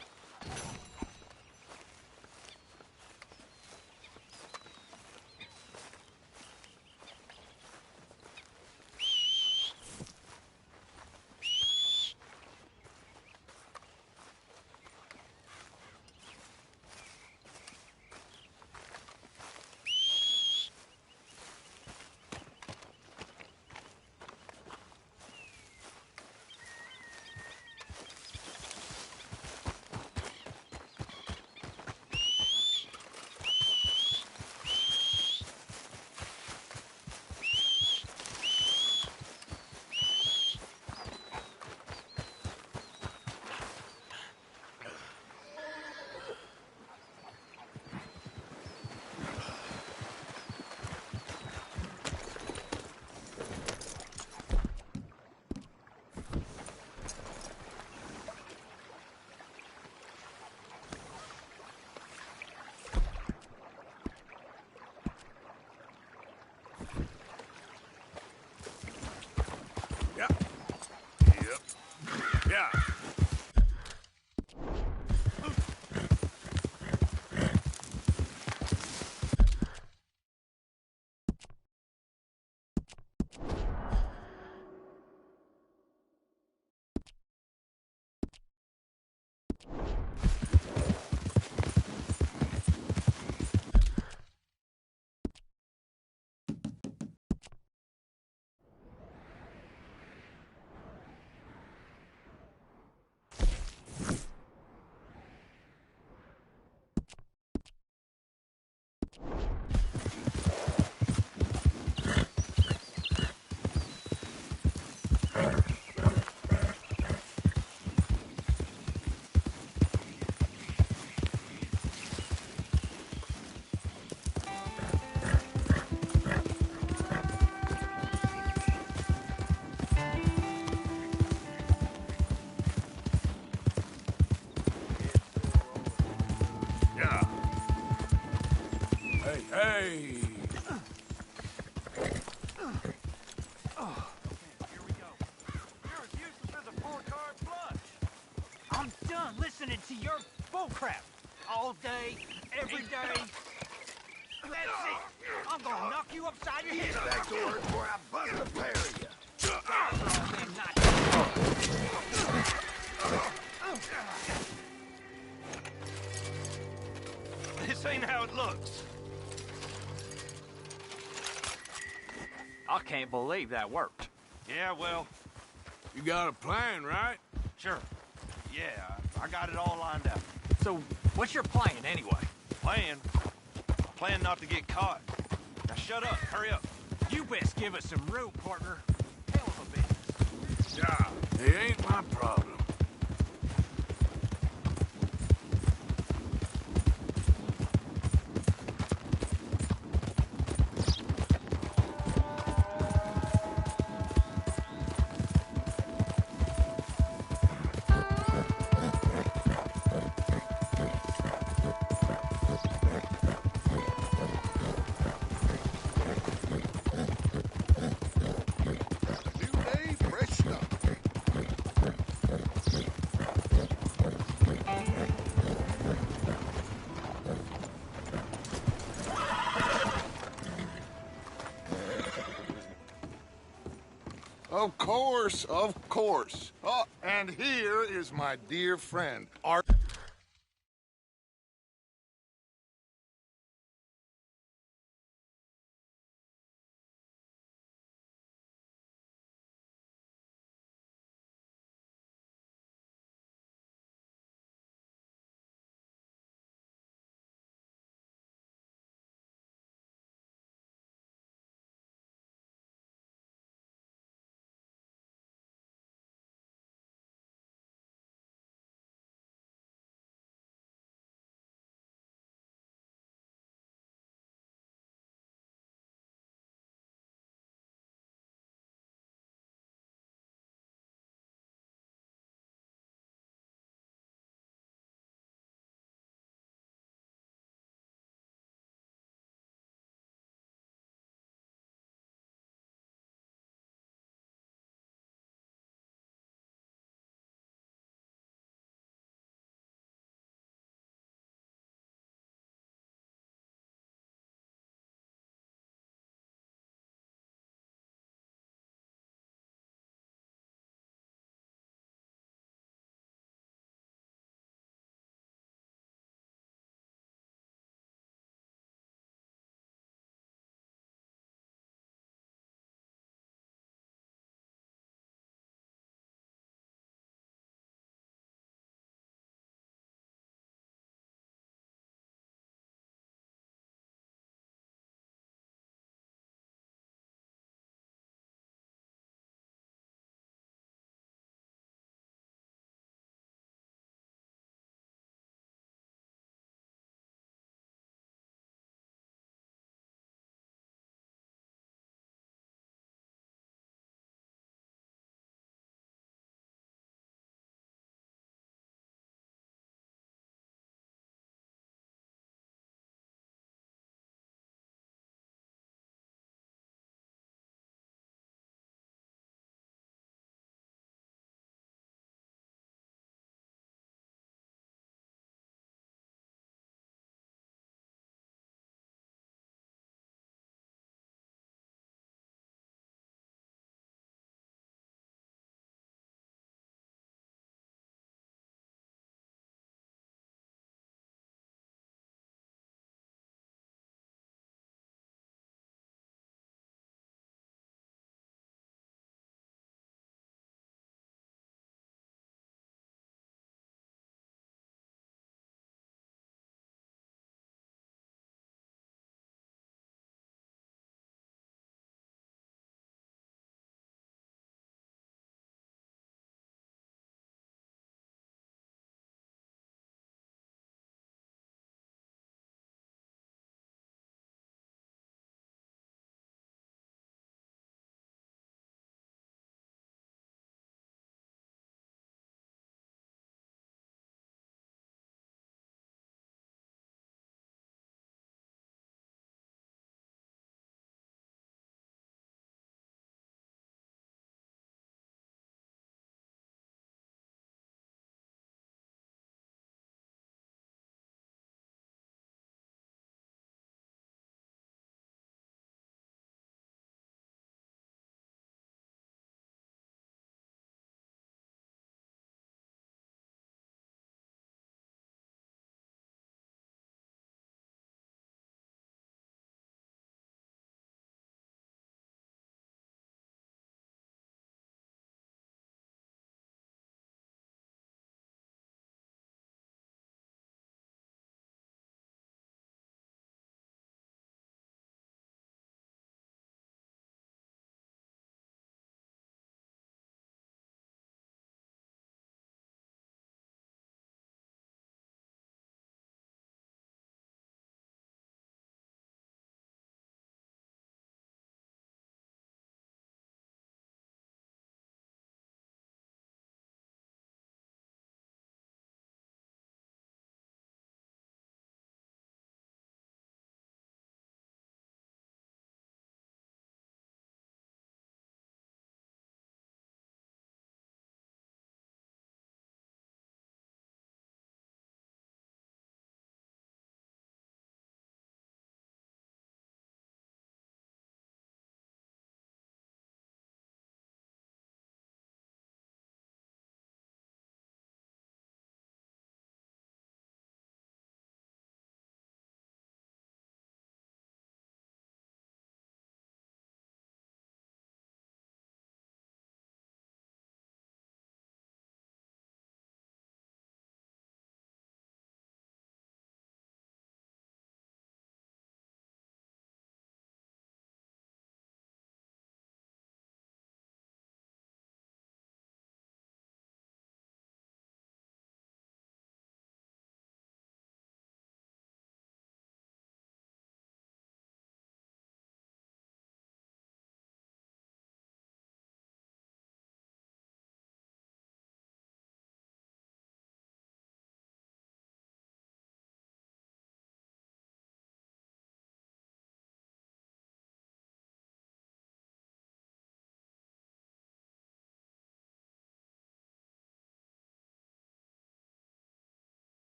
Yeah. Hey! I'm done listening to your bullcrap. All day, every day. That's it. I'm gonna knock you upside your head. Get back to work before I bust a pair of you. This ain't how it looks. I can't believe that worked. Yeah, well... You got a plan, right? Sure. Yeah, I got it all lined up. So, what's your plan, anyway? Plan? Plan not to get caught. Now shut up, hurry up. You best give us some room, partner. Hell of a business. Yeah, it ain't my problem. Of course, of course. Oh, and here is my dear friend, Art.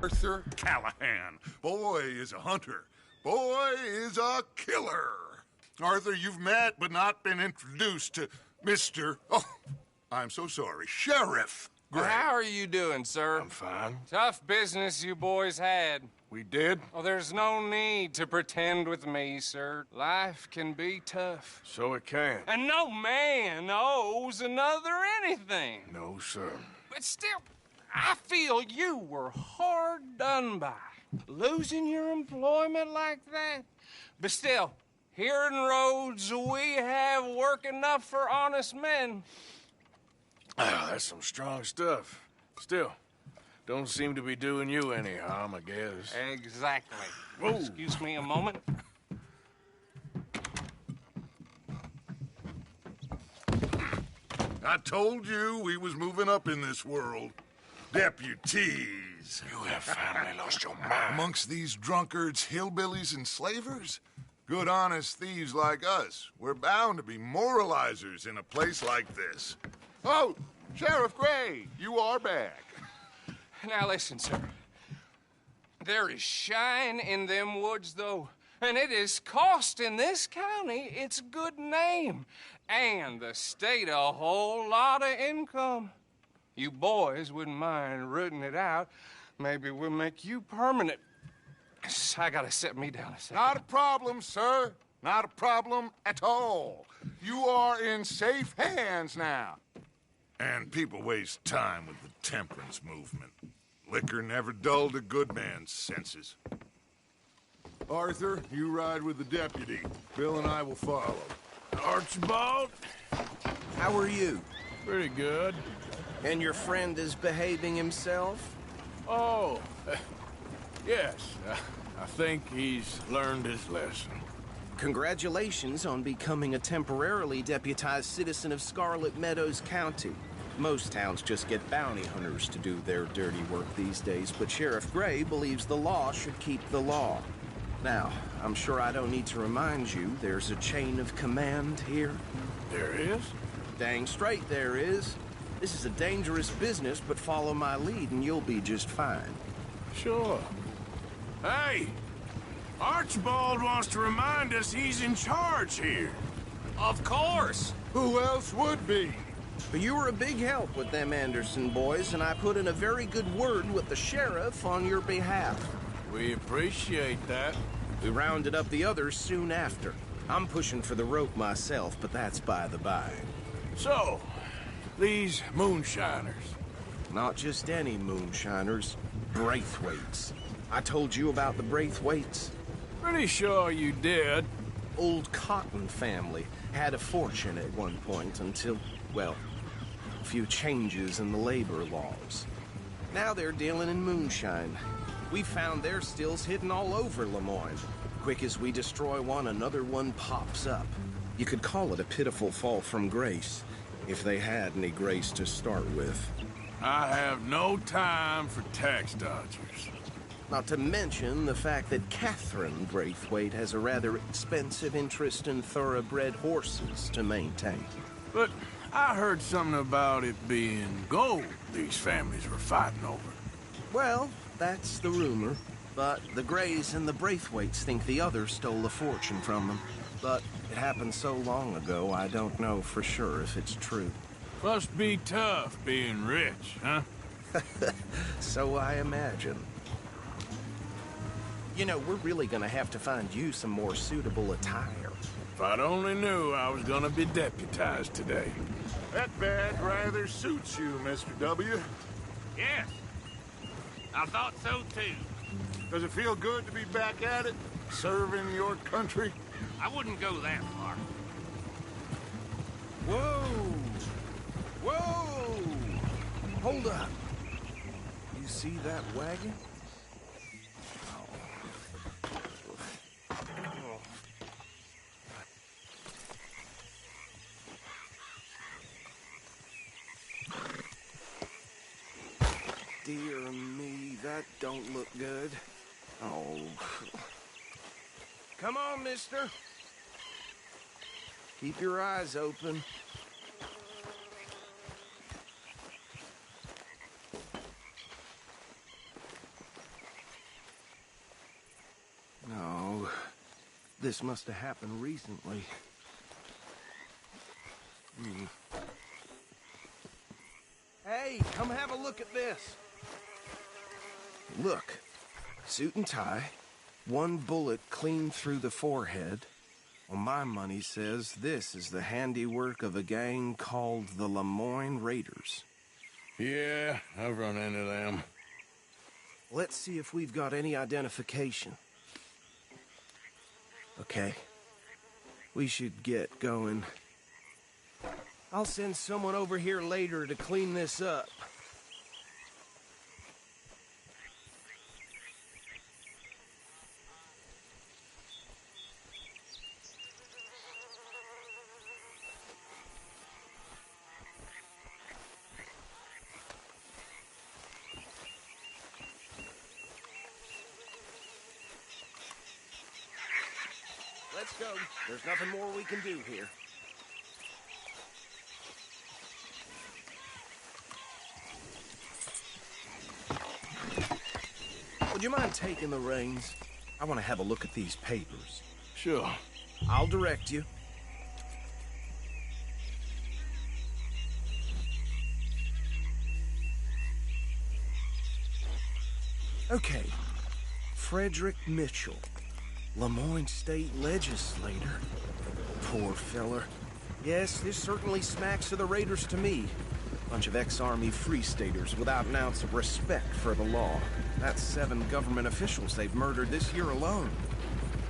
Arthur Callahan. Boy is a hunter. Boy is a killer. Arthur, you've met but not been introduced to Mr. Oh, I'm so sorry. Sheriff Gray. How are you doing, sir? I'm fine. Tough business you boys had. We did? Oh, there's no need to pretend with me, sir. Life can be tough. So it can. And no man owes another anything. No, sir. But still, I feel you were hard done by. Losing your employment like that. But still, here in Rhodes, we have work enough for honest men. Ah, that's some strong stuff. Still, don't seem to be doing you any harm, I guess. Exactly. Whoa. Excuse me a moment. I told you we was moving up in this world. Deputies. You have finally lost your mind. Amongst these drunkards, hillbillies, and slavers? Good, honest thieves like us. We're bound to be moralizers in a place like this. Oh, Sheriff Gray, you are back. Now listen, sir. There is shine in them woods, though. And it is costing this county its good name. And the state a whole lot of income. You boys wouldn't mind rooting it out. Maybe we'll make you permanent. I gotta set me down a second. Not a problem, sir. Not a problem at all. You are in safe hands now. And people waste time with the temperance movement. Liquor never dulled a good man's senses. Arthur, you ride with the deputy. Bill and I will follow. Archibald? How are you? Pretty good. And your friend is behaving himself? Oh, yes. I think he's learned his lesson. Congratulations on becoming a temporarily deputized citizen of Scarlet Meadows County. Most towns just get bounty hunters to do their dirty work these days, but Sheriff Gray believes the law should keep the law. Now, I'm sure I don't need to remind you there's a chain of command here. There is? Dang straight there is. This is a dangerous business, but follow my lead and you'll be just fine. Sure. Hey! Archibald wants to remind us he's in charge here. Of course! Who else would be? But you were a big help with them Anderson boys, and I put in a very good word with the sheriff on your behalf. We appreciate that. We rounded up the others soon after. I'm pushing for the rope myself, but that's by the by. So, these moonshiners. Not just any moonshiners. Braithwaites. I told you about the Braithwaites? Pretty sure you did. Old Cotton family had a fortune at one point until, well, a few changes in the labor laws. Now they're dealing in moonshine. We found their stills hidden all over Lemoyne. Quick as we destroy one, another one pops up. You could call it a pitiful fall from grace, if they had any grace to start with. I have no time for tax dodgers. Not to mention the fact that Catherine Braithwaite has a rather expensive interest in thoroughbred horses to maintain. But I heard something about it being gold these families were fighting over. Well, that's the rumor. But the Grays and the Braithwaites think the others stole a fortune from them. But it happened so long ago, I don't know for sure if it's true. Must be tough being rich, huh? So I imagine. You know, we're really gonna have to find you some more suitable attire. If I'd only knew I was gonna be deputized today. That badge rather suits you, Mr. W. Yes. I thought so, too. Does it feel good to be back at it, serving your country? I wouldn't go that far. Whoa! Whoa! Hold up. You see that wagon? Dear me, that don't look good. Oh. Come on, mister. Keep your eyes open. This must have happened recently. Hey, come have a look at this. Look, suit and tie, one bullet clean through the forehead. Well, my money says this is the handiwork of a gang called the Lemoyne Raiders. Yeah, I've run into them. Let's see if we've got any identification. Okay. We should get going. I'll send someone over here later to clean this up. Let's go. There's nothing more we can do here. Would you mind taking the reins? I want to have a look at these papers. Sure. I'll direct you. Okay. Frederick Mitchell, Lemoyne State Legislator. Poor feller. Yes, this certainly smacks of the Raiders to me. Bunch of ex-Army Free Staters without an ounce of respect for the law. That's 7 government officials they've murdered this year alone.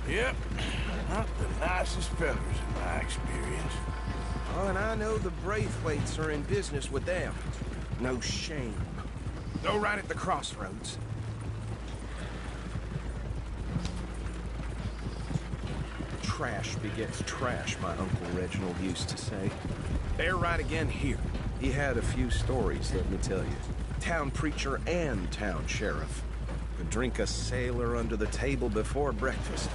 Yep. Not the nicest fellas in my experience. Oh, and I know the Braithwaites are in business with them. No shame. Go right at the crossroads. Trash begets trash, my Uncle Reginald used to say. They're right again here. He had a few stories, let me tell you. Town preacher and town sheriff. Could drink a sailor under the table before breakfast.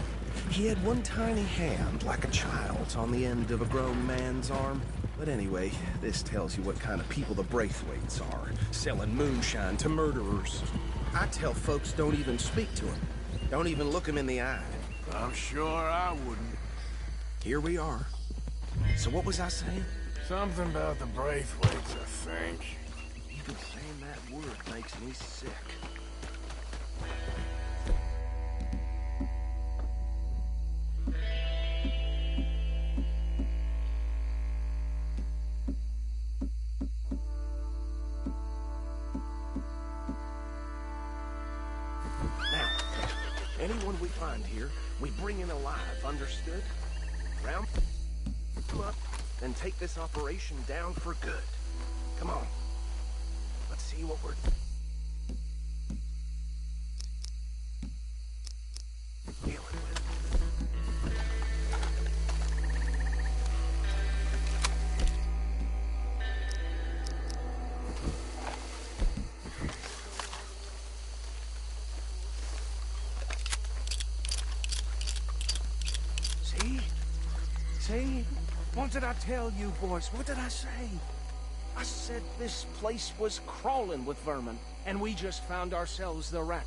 He had one tiny hand, like a child's, on the end of a grown man's arm. But anyway, this tells you what kind of people the Braithwaites are, selling moonshine to murderers. I tell folks don't even speak to him. Don't even look him in the eye. I'm sure I wouldn't. Here we are. So what was I saying? Something about the Braithwaites, I think. Even saying that word makes me sick. Now, anyone we find here, we bring in alive, understood? Round them up, then take this operation down for good. Come on. Let's see what we're... dealing with. See? What did I tell you, boys? What did I say? I said this place was crawling with vermin, and we just found ourselves the rat.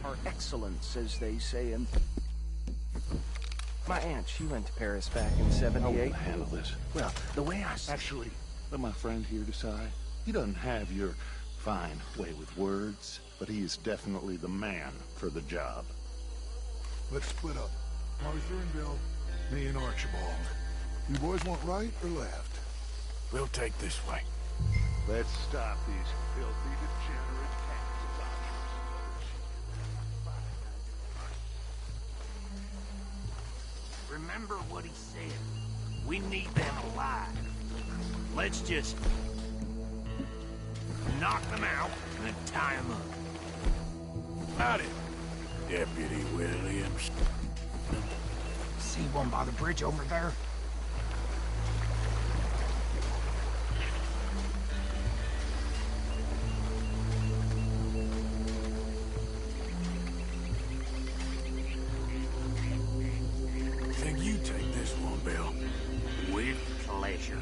Our excellence, as they say, and... My aunt, she went to Paris back in '78. How will I handle this? Well, the way I... Actually, let my friend here decide. He doesn't have your fine way with words, but he is definitely the man for the job. Let's split up. Arthur and Bill, me and Archibald. You boys want right or left? We'll take this way. Let's stop these filthy, degenerate Remember what he said. We need them alive. Let's just knock them out and then tie them up. Howdy, Deputy Williams. See one by the bridge over there? Think you take this one, Bill? With pleasure.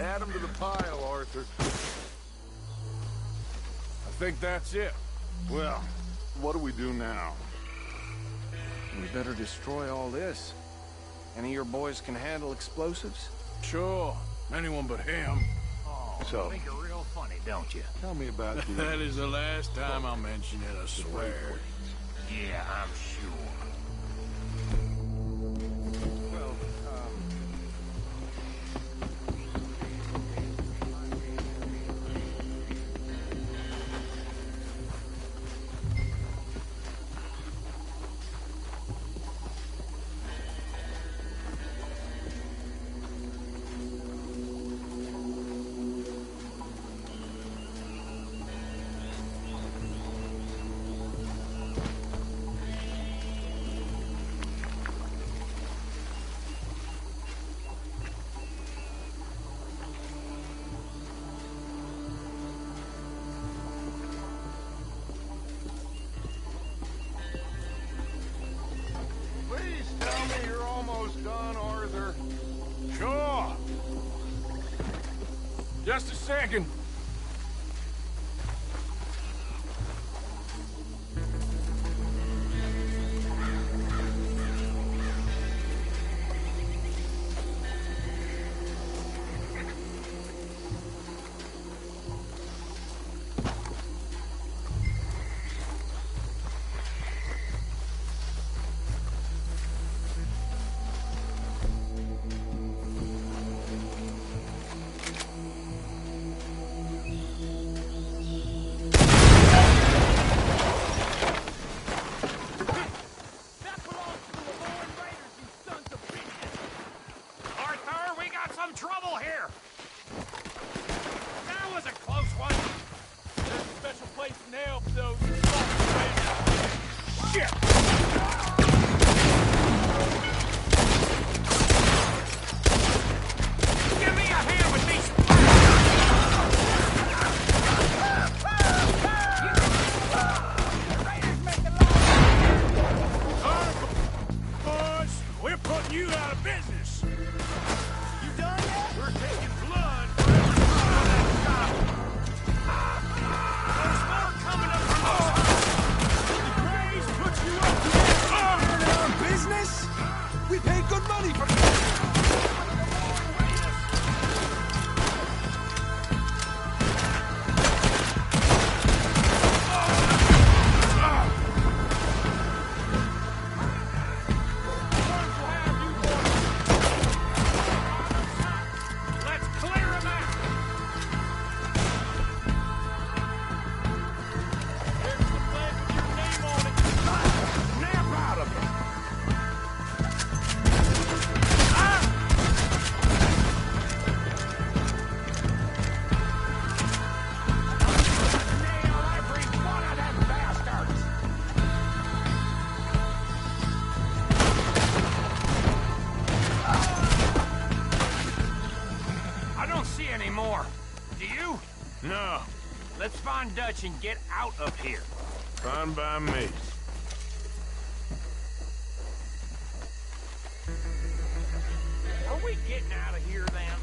Add them to the pile, Arthur. I think that's it. Well, what do we do now? We better destroy all this. Any of your boys can handle explosives? Sure. Anyone but him. Oh, So- you think you're real funny, don't you? Tell me about the... That is the last time I'll mention it, I swear. Yeah, I'm sure. Well, Please tell me you're almost done, Arthur. Sure. Just a second. Arthur, we got some trouble here! That was a close one! There's a special place in hell for those Shit! Give me a hand with these! Boys, we're putting you out of business! You done yet? We're taking blood for every son of that There's more coming up from the Grays put you up to our business? We paid good money for Let's clear him out! There's the flag with your name on it. Snap out of it! Nail every one of them bastards! I don't see any more. Do you? No. Let's find Dutch and get out of here. Fine by me. Are we getting out of here then?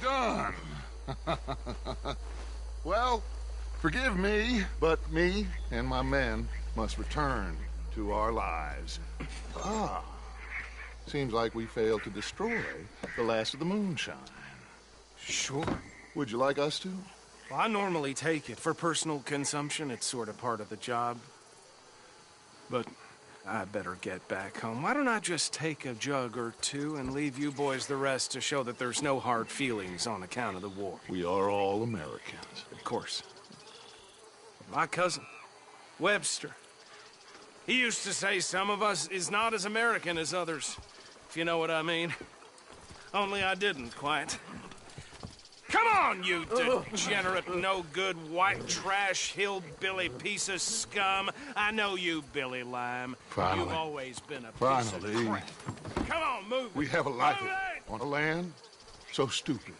Well done. Well, forgive me, but me and my men must return to our lives. Ah, seems like we failed to destroy the last of the moonshine. Sure. Would you like us to? Well, I normally take it. For personal consumption, it's sort of part of the job. But I better get back home. Why don't I just take a jug or two and leave you boys the rest to show that there's no hard feelings on account of the war? We are all Americans. Of course. My cousin, Webster, he used to say some of us is not as American as others, if you know what I mean. Only I didn't quite. Come on, you degenerate, no-good, white trash, hillbilly piece of scum. I know you, Billy Lime. Finally. You've always been a piece of crap. Come on, move. We have a life on a land so stupid,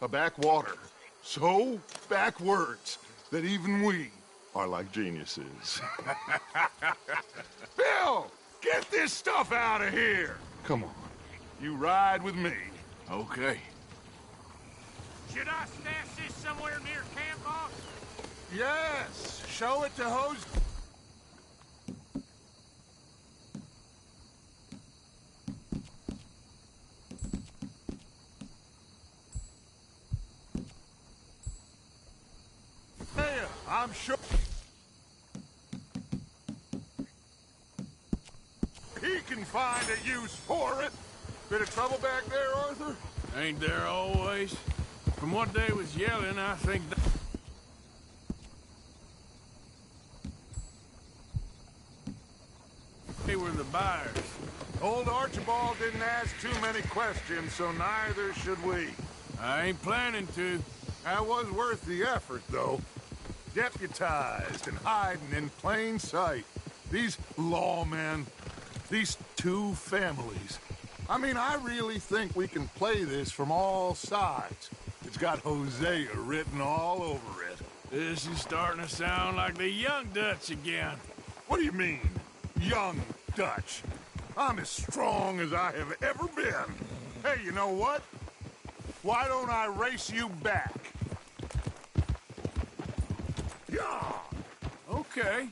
a backwater so backwards that even we are like geniuses. Bill, get this stuff out of here. Come on, you ride with me. Okay. Should I stash this somewhere near camp, boss? Yes, show it to Hose. Yeah, I'm sure he can find a use for it. Bit of trouble back there, Arthur? Ain't there always? From what they was yelling, I think they were the buyers. Old Archibald didn't ask too many questions, so neither should we. I ain't planning to. That was worth the effort, though. Deputized and hiding in plain sight. These lawmen, these two families. I mean, I really think we can play this from all sides. It's got Hosea written all over it. This is starting to sound like the Young Dutch again. What do you mean, Young Dutch? I'm as strong as I have ever been. Hey, you know what? Why don't I race you back? Yeah. Okay.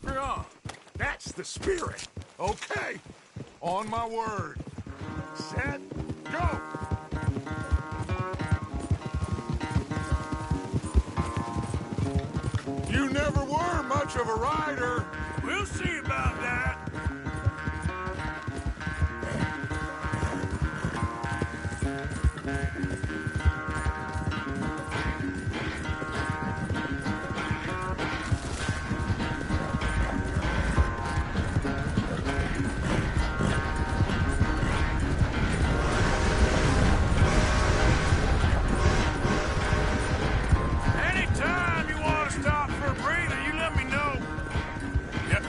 Yeah, that's the spirit. Okay, on my word. Set, go! You never were much of a rider. We'll see about that. Anytime you want to stop for a breather, you let me know. Yep.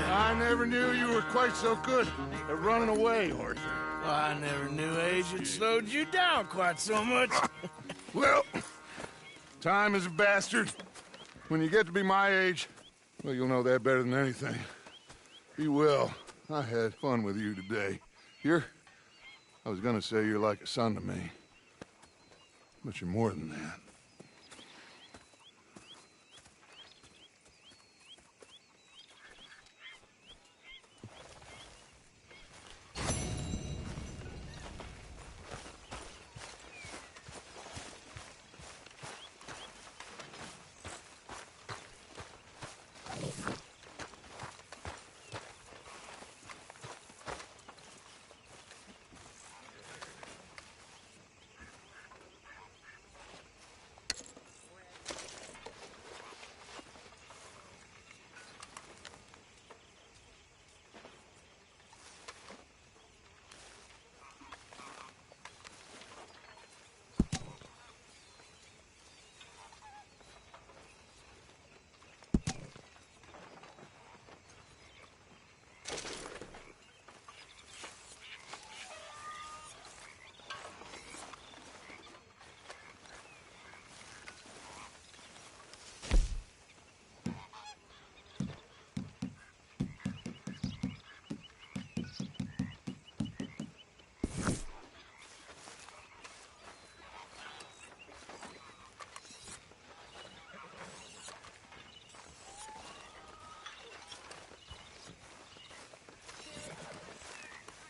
I never knew you were quite so good at running away, Arthur. Well, I never knew age had slowed you down quite so much. Well, Time is a bastard. When you get to be my age, well, you'll know that better than anything. Be well. I had fun with you today. I was gonna say you're like a son to me. But you're more than that.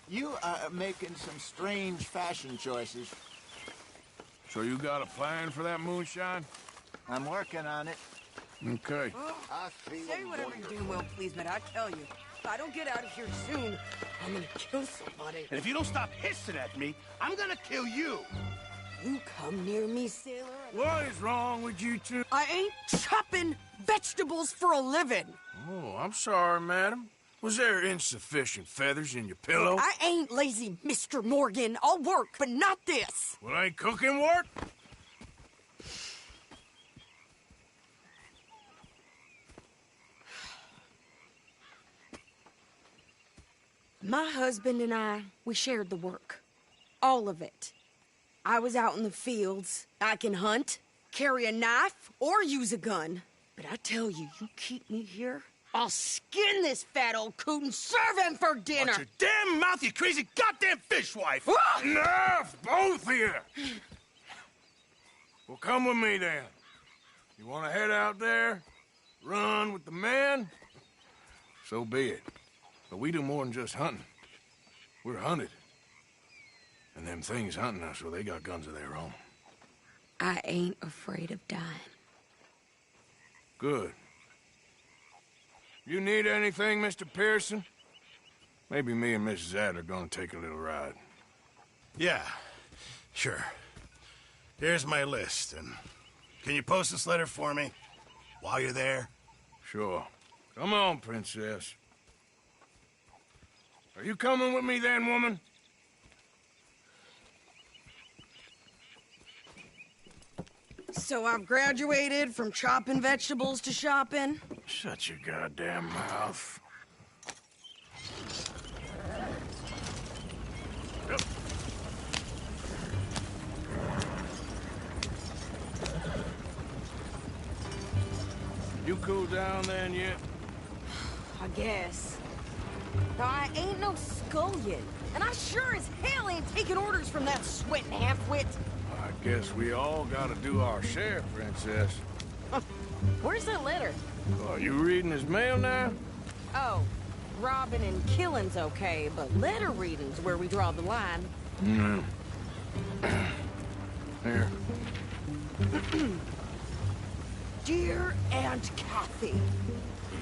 You are making some strange fashion choices. So you got a plan for that moonshine? I'm working on it. Okay. Say whatever you're doing will please, but I tell you, if I don't get out of here soon, I'm gonna kill somebody. And if you don't stop hissing at me, I'm gonna kill you. You come near me, sailor. What is wrong with you two? I ain't chopping vegetables for a living. Oh, I'm sorry, madam. Was there insufficient feathers in your pillow? I ain't lazy, Mr. Morgan. I'll work, but not this. Well, ain't cooking work? My husband and I, we shared the work. All of it. I was out in the fields. I can hunt, carry a knife, or use a gun. But I tell you, you keep me here, I'll skin this fat old coot and serve him for dinner. Watch your damn mouth, you crazy goddamn fishwife! Enough, both of you! Well, come with me, then. You want to head out there, run with the men? So be it. But we do more than just hunting. We're hunted. And them things hunting us, well, they got guns of their own. I ain't afraid of dying. Good. You need anything, Mr. Pearson? Maybe me and Mrs. Adler gonna take a little ride. Yeah, sure. Here's my list, and can you post this letter for me while you're there? Sure. Come on, Princess. Are you coming with me then, woman? So I've graduated from chopping vegetables to shopping? Shut your goddamn mouth. Yep. You cool down then yet? I guess. Now, I ain't no scullion, and I sure as hell ain't taking orders from that sweating half-wit. I guess we all gotta do our share, Princess. Where's that letter? Are you reading his mail now? Oh, robbing and killing's okay, but letter reading's where we draw the line. Mm. Here. Dear Aunt Kathy.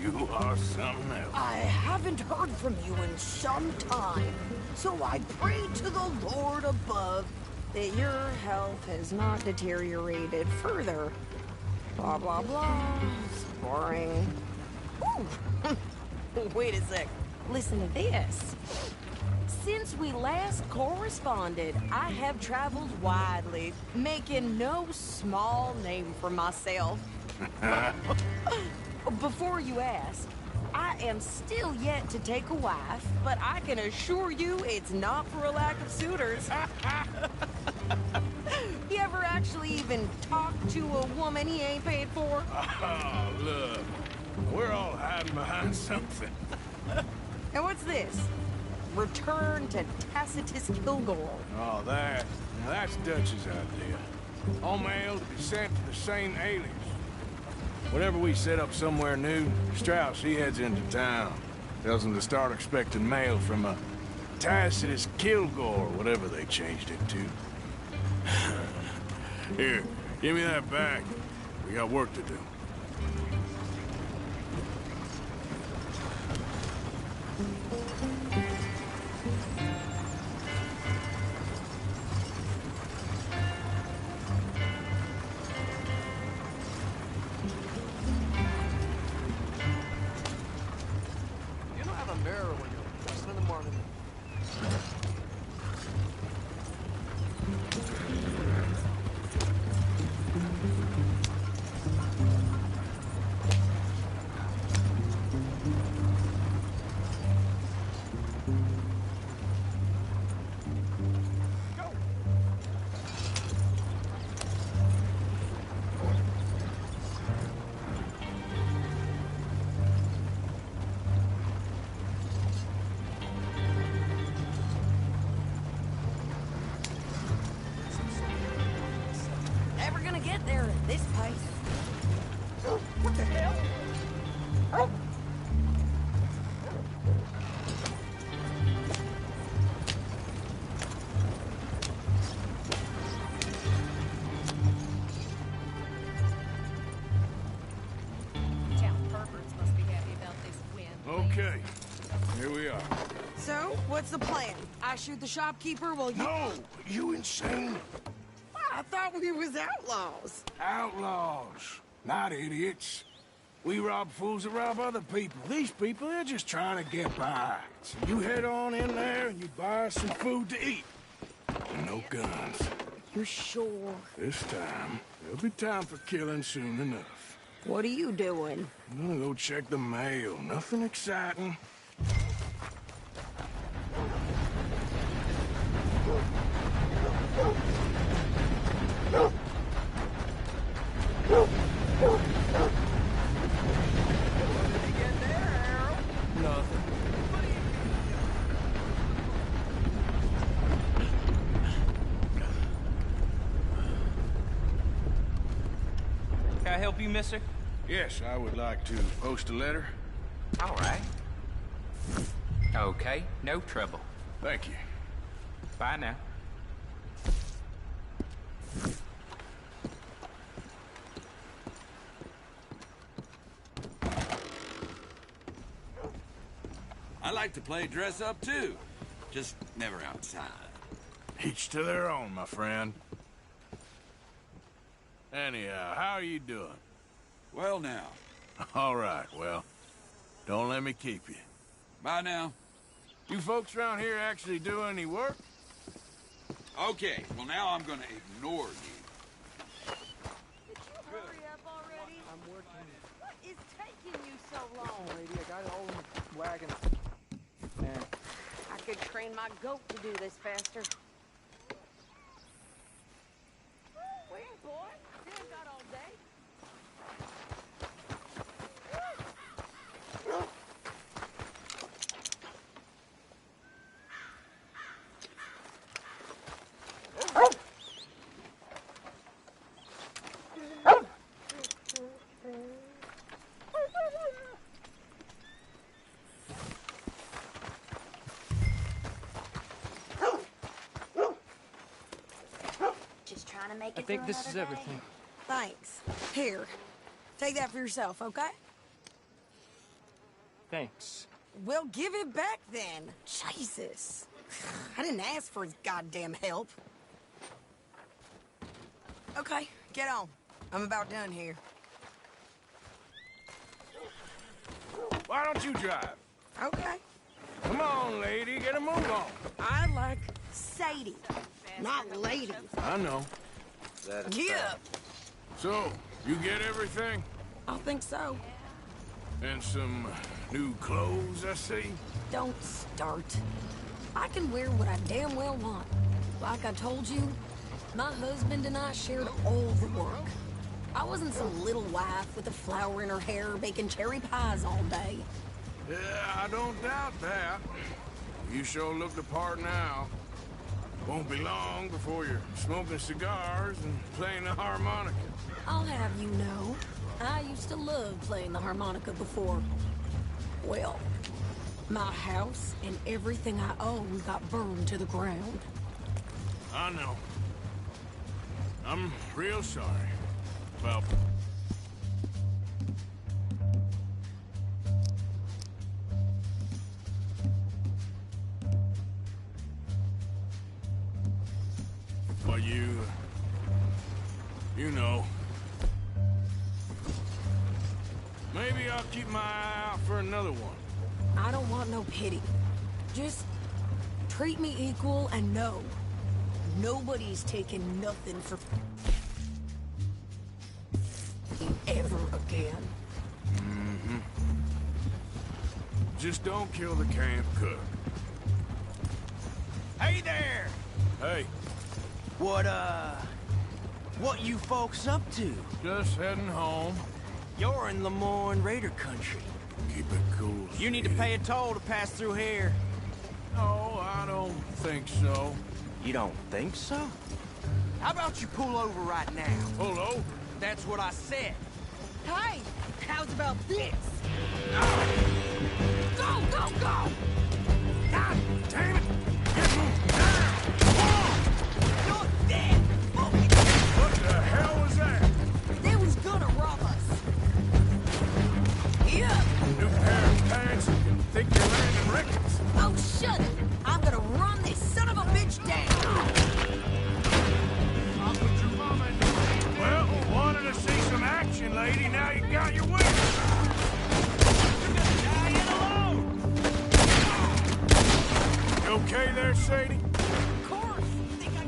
You are something else. I haven't heard from you in some time, so I pray to the Lord above that your health has not deteriorated further. Blah, blah, blah. It's boring. Ooh. Wait a sec. Listen to this. Since we last corresponded, I have traveled widely, making no small name for myself. Before you ask, I am still yet to take a wife, but I can assure you it's not for a lack of suitors. You ever actually even talk to a woman he ain't paid for? Oh, look. We're all hiding behind something. And what's this? Return to Tacitus Kilgore. Oh, that's Dutch's idea. All mail to be sent to the same alias. Whenever we set up somewhere new, Strauss, he heads into town. Tells them to start expecting mail from a Tacitus Kilgore, whatever they changed it to. Here, give me that back. We got work to do. You don't have a mirror when you're dressing in the morning. Never gonna get there at this pace. What the hell? Town perverts must be happy about this win. Okay, here we are. So, what's the plan? I shoot the shopkeeper while you... No! You insane? I thought we was outlaws. Outlaws, not idiots. We rob fools that rob other people. These people, they're just trying to get by. So you head on in there and you buy us some food to eat. And no guns. You're sure? This time, there'll be time for killing soon enough. What are you doing? I'm gonna go check the mail. Nothing exciting. Nothing. Can I help you, mister? Yes, I would like to post a letter. All right. Okay, no trouble. Thank you. Bye now. I like to play dress up too, just never outside. Each to their own, my friend. Anyhow, how are you doing? Well now. All right, well, don't let me keep you. Bye now. You folks around here actually do any work? Okay, well now I'm gonna ignore you. Did you hurry up already? I'm working. What is taking you so long? Lady, I got it all in the wagon. There. I could train my goat to do this faster. Wait, boy. You ain't got all day. Just trying to make it I think through this is another day. everything. Thanks. Here. Take that for yourself, okay? Thanks. Well, give it back then. Jesus. I didn't ask for his goddamn help. Okay, get on. I'm about done here. Why don't you drive? Okay. Come on, lady, get a move on. I like Sadie, not lady. I know. Get up. So, you get everything? I think so. And some new clothes, I see? Don't start. I can wear what I damn well want. Like I told you, My husband and I shared all the work. I wasn't some little wife with a flower in her hair baking cherry pies all day. Yeah, I don't doubt that. You sure look the part now. Won't be long before you're smoking cigars and playing the harmonica. I'll have you know, I used to love playing the harmonica before. Well, my house and everything I own got burned to the ground. I know. I'm real sorry. Well, well, you know. Maybe I'll keep my eye out for another one. I don't want no pity. Just treat me equal and know nobody's taking nothing for ever again. Mm-hmm. Just don't kill the camp cook. Hey there! Hey. What you folks up to? Just heading home. You're in Lemoyne Raider country. Keep it cool. You need to pay a toll to pass through here. No, I don't think so. You don't think so? How about you pull over right now? Pull over? That's what I said. Hey, how's about this? Go, go, go! God damn it! Get me down! You're dead! What the hell was that? They was gonna rob us. Yeah. New pair of pants. Think you're landing Ricketts. Oh, shut it! I'm gonna run this son of a bitch down! I'll put your mama in. Well, wanted to see some action, lady. Now you got your wish. You're gonna die in alone. You okay there, Sadie? Of course! Think I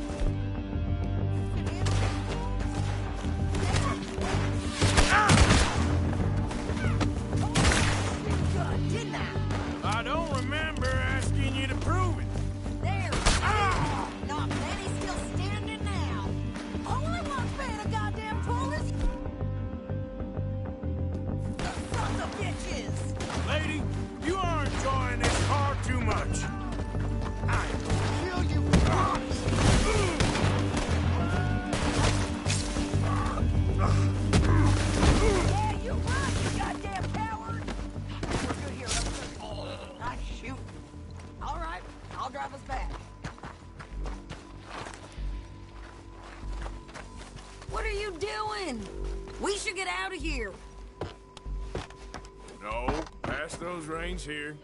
good, didn't I? I don't remember asking you to prove it. There! Not many still standing now. Only one paying a goddamn toll is sons of bitches! Lady, you are enjoying this far too much. I will kill you once! Yeah, you run, you goddamn coward! We're good here, officer. I shoot. All right, I'll drive us back. What are you doing? We should get out of here. No, pass those reins here.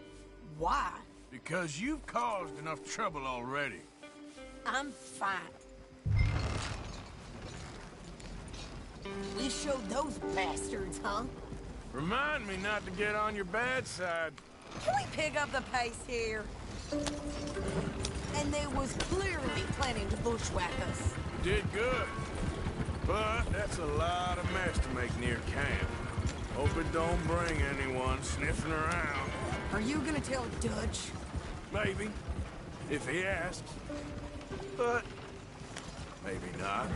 Why? Because you've caused enough trouble already. I'm fine. We showed those bastards, huh? Remind me not to get on your bad side. Can we pick up the pace here? And they was clearly planning to bushwhack us. Did good. But that's a lot of mess to make near camp. Hope it don't bring anyone sniffing around. Are you gonna tell Dutch? Maybe, if he asks. But maybe not.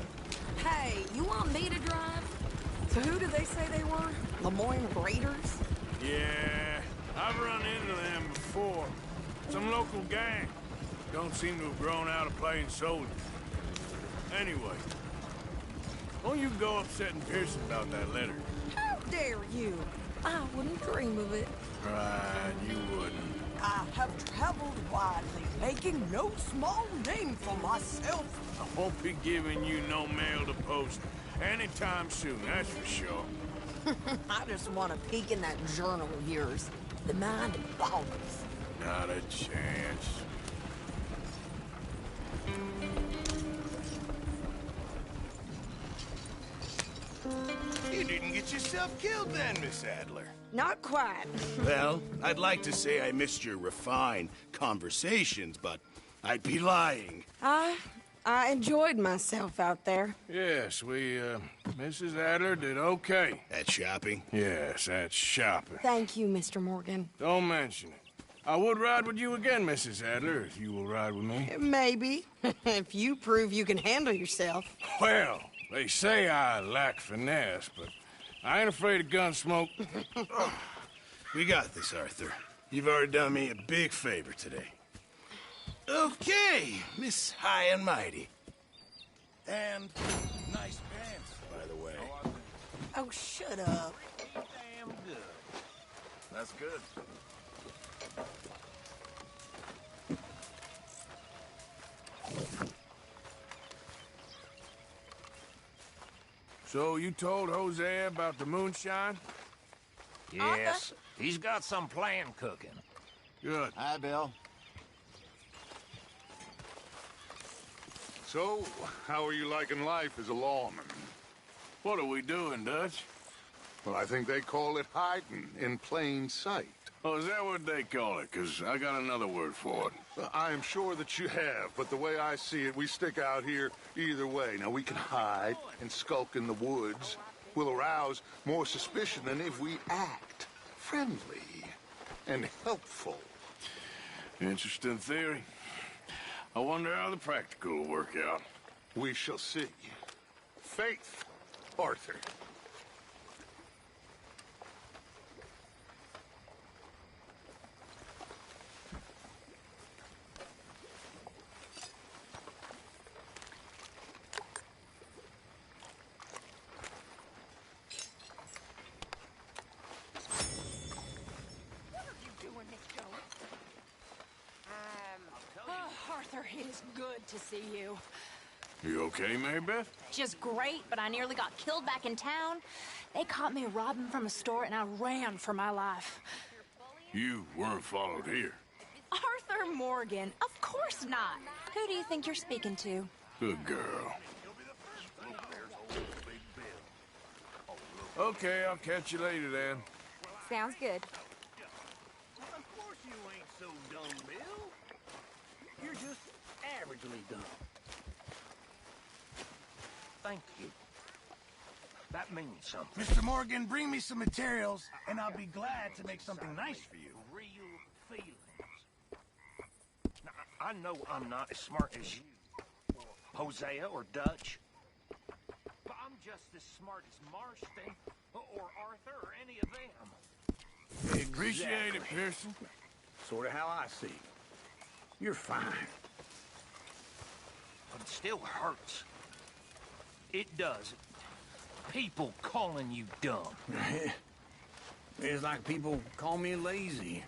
Hey, you want me to drive? So who did they say they were? Lemoyne Raiders? Yeah, I've run into them before. Some local gang. Don't seem to have grown out of playing soldiers. Anyway, don't you go upsetting Pearson about that letter. How dare you? I wouldn't dream of it. Right, you wouldn't. I have traveled widely, making no small name for myself. I won't be giving you no mail to post anytime soon, that's for sure. I just want to peek in that journal of yours. The mind boggles. Not a chance. You didn't get yourself killed then, Miss Adler. Not quite. Well, I'd like to say I missed your refined conversations, but I'd be lying. I enjoyed myself out there. Yes, Mrs. Adler did okay. At shopping? Yes, at shopping. Thank you, Mr. Morgan. Don't mention it. I would ride with you again, Mrs. Adler, if you will ride with me. Maybe. If you prove you can handle yourself. Well, they say I lack finesse, but I ain't afraid of gun smoke. We got this, Arthur. You've already done me a big favor today. Okay, Miss High and Mighty. And nice pants, by the way. Oh, shut up. Damn good. That's good. So you told Hosea about the moonshine? Yes. He's got some plan cooking. Good. Hi, Bill. So, how are you liking life as a lawman? What are we doing, Dutch? Well, I think they call it hiding in plain sight. Oh, is that what they call it? Because I got another word for it. I am sure that you have, but the way I see it, we stick out here either way. Now, we can hide and skulk in the woods. We'll arouse more suspicion than if we act friendly and helpful. Interesting theory. I wonder how the practical will work out. We shall see. Faith, Arthur. Arthur, it is good to see you. You okay, Mary Beth? Just great, but I nearly got killed back in town. They caught me robbing from a store, and I ran for my life. You weren't followed here. Arthur Morgan? Of course not. Who do you think you're speaking to? Good girl. Okay, I'll catch you later then. Sounds good. Of course you ain't so dumb, Bill. You're just averagely dumb. Thank you. That means something. Mr. Morgan, bring me some materials, and I'll be glad to make something nice for you. Real feelings. Now, I know I'm not as smart as you, or Hosea, or Dutch, but I'm just as smart as Marston, or Arthur, or any of them. Appreciate it, Pearson. Sort of how I see it. You're fine. But it still hurts. It does. People calling you dumb. It's like people call me lazy.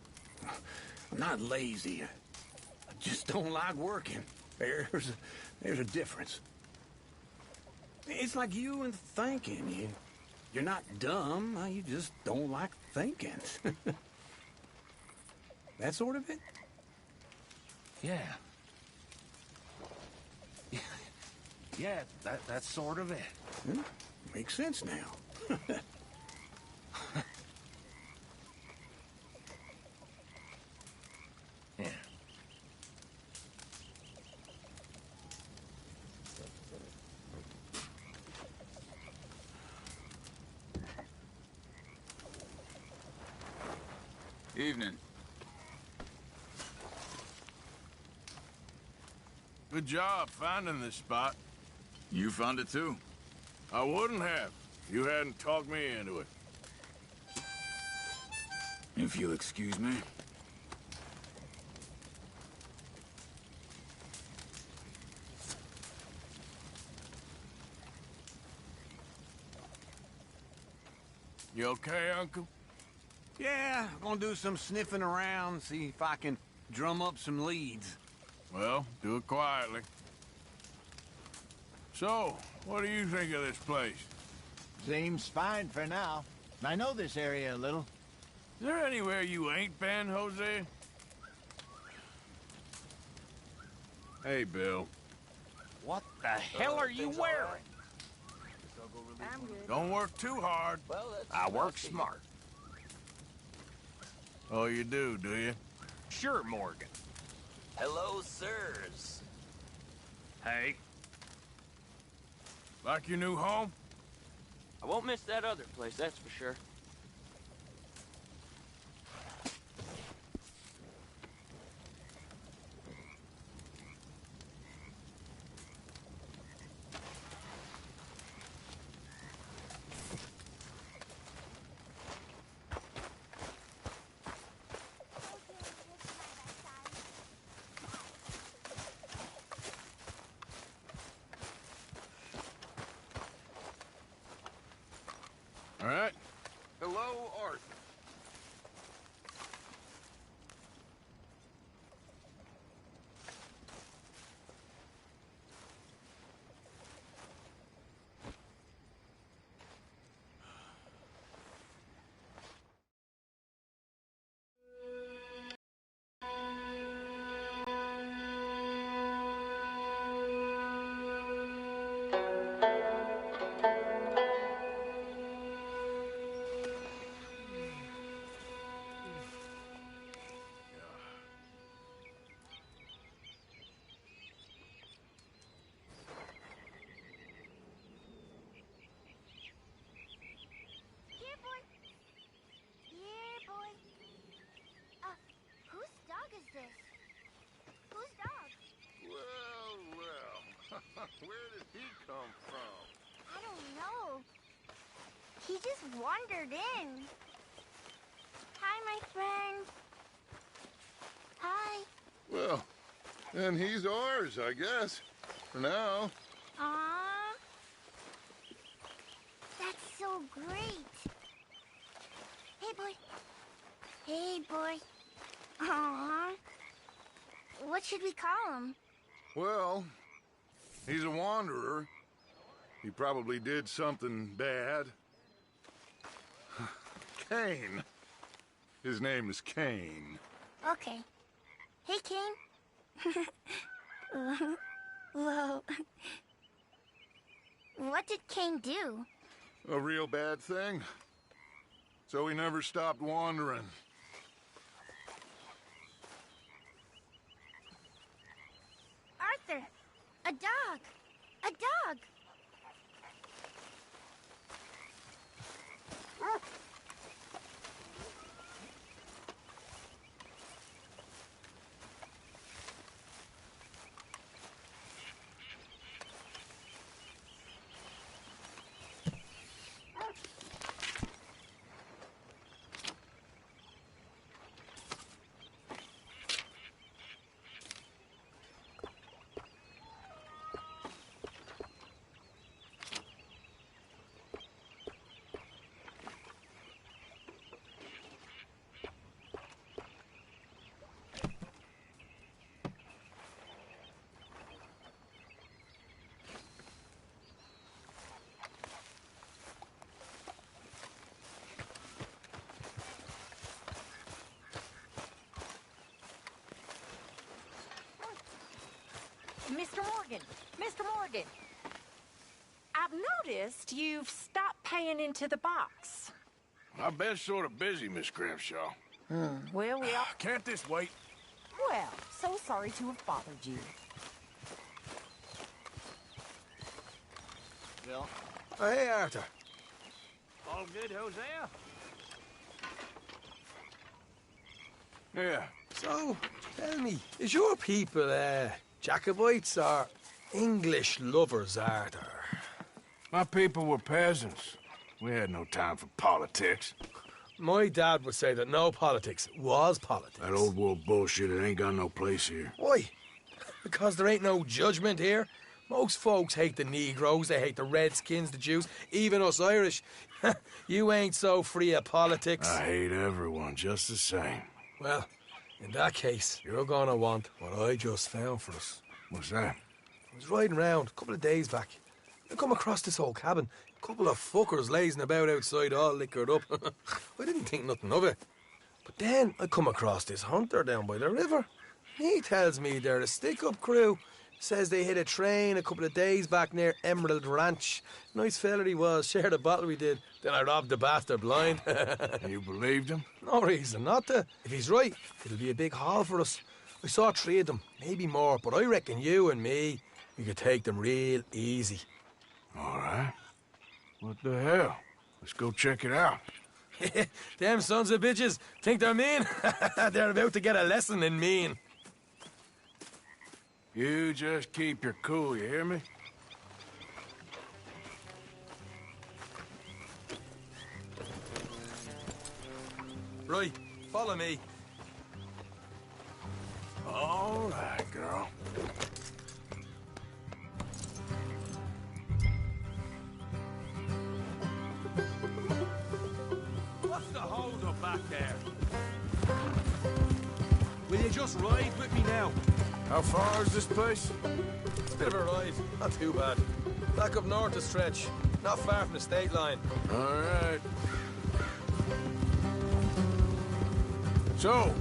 I'm not lazy. I just don't like working. There's a difference. It's like you and thinking. You're not dumb. You just don't like thinking. That sort of it? Yeah. Yeah, that's sort of it. Makes sense now. Yeah. Evening. Good job finding this spot. You found it too? I wouldn't have. You hadn't talked me into it. If you'll excuse me. You okay, Uncle? Yeah, I'm gonna do some sniffing around, see if I can drum up some leads. Well, do it quietly. So, what do you think of this place? Seems fine for now. I know this area a little. Is there anywhere you ain't been, Jose? Hey, Bill. What the hell are you wearing? I'm good. Don't work too hard. I work smart. Oh, you do you? Sure, Morgan. Hello, sirs. Hey. Like your new home? I won't miss that other place, that's for sure. Where did he come from? I don't know. He just wandered in. Hi, my friend. Hi. Well, then he's ours, I guess. For now. Aww. That's so great. Hey, boy. Hey, boy. Aww. What should we call him? Well, he's a wanderer. He probably did something bad. Cain. His name is Cain. Okay. Hey, Cain. Whoa. What did Cain do? A real bad thing. So he never stopped wandering. Arthur, a dog. A dog. Mr. Morgan! Mr. Morgan! I've noticed you've stopped paying into the box. I've been sort of busy, Miss Grimshaw. Well, we all... Can't this wait? Well, so sorry to have bothered you. Bill? Oh, hey, Arthur. All good, Hosea? Yeah. So, tell me, is your people, Jacobites or English lovers, Arthur? My people were peasants. We had no time for politics. My dad would say that no politics was politics. That old world bullshit, it ain't got no place here. Why? Because there ain't no judgment here. Most folks hate the Negroes, they hate the Redskins, the Jews, even us Irish. You ain't so free of politics. I hate everyone just the same. Well, in that case, you're gonna want what I just found for us. What's that? I was riding around a couple of days back. I come across this old cabin. A couple of fuckers lazing about outside all liquored up. I didn't think nothing of it. But then I come across this hunter down by the river. He tells me they're a stick-up crew. Says they hit a train a couple of days back near Emerald Ranch. Nice fella he was, shared a bottle we did. Then I robbed the bastard blind. You believed him? No reason not to. If he's right, it'll be a big haul for us. I saw 3 of them, maybe more, but I reckon you and me, we could take them real easy. All right. What the hell? Let's go check it out. Them sons of bitches think they're mean. They're about to get a lesson in mean. You just keep your cool, you hear me? Right, follow me. All right, girl. What's the hold-up back there? Will you just ride with me now? How far is this place? It's a bit of a ride, not too bad. Back up north a stretch, not far from the state line. All right. So,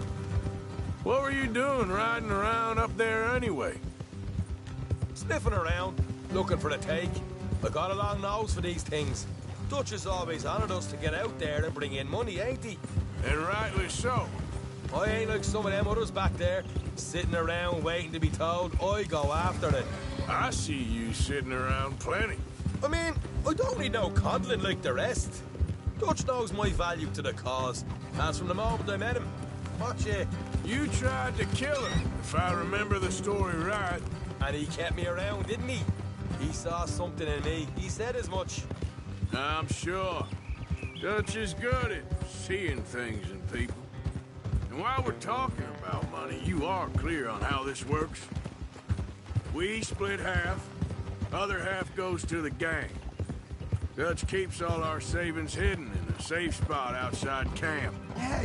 what were you doing riding around up there anyway? Sniffing around, looking for the take. I got a long nose for these things. Dutch has always honoured us to get out there and bring in money, ain't he? And rightly so. I ain't like some of them others back there, sitting around waiting to be told. I go after it. I see you sitting around plenty. I mean, I don't need no coddling like the rest. Dutch knows my value to the cause. As from the moment I met him. Watch it. You tried to kill him, if I remember the story right. And he kept me around, didn't he? He saw something in me. He said as much. I'm sure. Dutch is good at seeing things in people. And while we're talking about money, you are clear on how this works. We split half, other half goes to the gang. Dutch keeps all our savings hidden in a safe spot outside camp.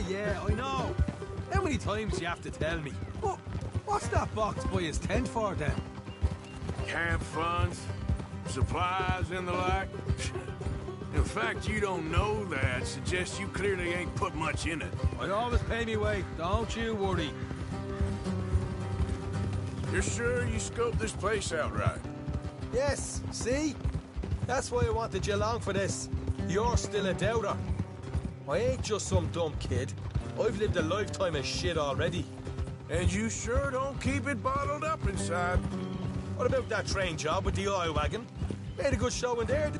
Yeah, I know. How many times do you have to tell me? What's that box by his tent for, then? Camp funds, supplies, and the like. The fact you don't know that suggests you clearly ain't put much in it. I always pay me weight, don't you worry. You're sure you scoped this place out right? Yes, see? That's why I wanted you along for this. You're still a doubter. I ain't just some dumb kid. I've lived a lifetime of shit already. And you sure don't keep it bottled up inside. What about that train job with the oil wagon? Made a good show in there.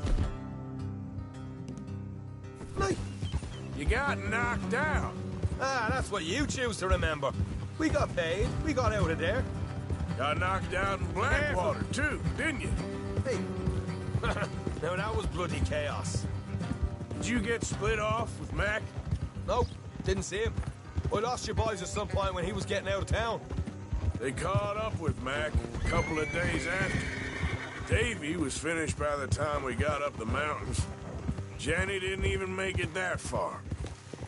You got knocked out. Ah, that's what you choose to remember. We got paid. We got out of there. Got knocked out in Blackwater, too, didn't you? Hey. Now, that was bloody chaos. Did you get split off with Mac? Nope, didn't see him. I lost your boys at some point when he was getting out of town. They caught up with Mac a couple of days after. Davy was finished by the time we got up the mountains. Jenny didn't even make it that far.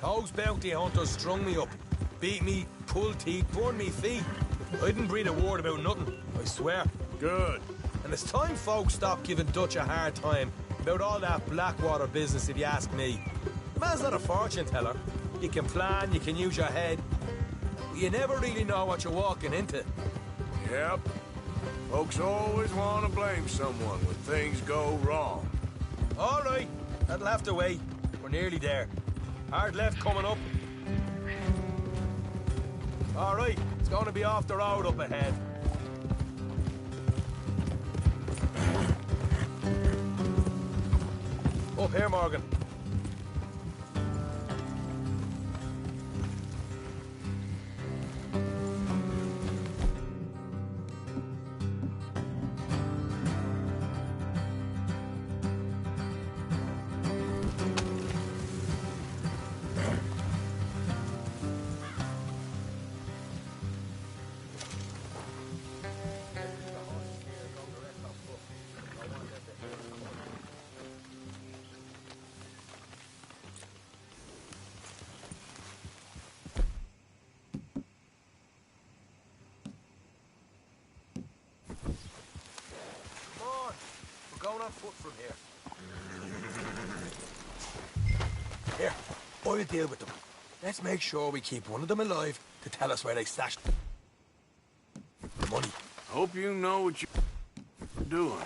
Those bounty hunters strung me up. Beat me, pulled teeth, burned me feet. I didn't breathe a word about nothing, I swear. Good. And it's time folks stop giving Dutch a hard time about all that Blackwater business, if you ask me. The man's not a fortune teller. You can plan, you can use your head. But you never really know what you're walking into. Yep. Folks always want to blame someone when things go wrong. All right, that'll have to wait. We're nearly there. Hard left coming up. All right, it's going to be off the road up ahead. Up here, Morgan. Going on foot from here. Here, I'll deal with them. Let's make sure we keep one of them alive to tell us where they stashed the money. Hope you know what you're doing.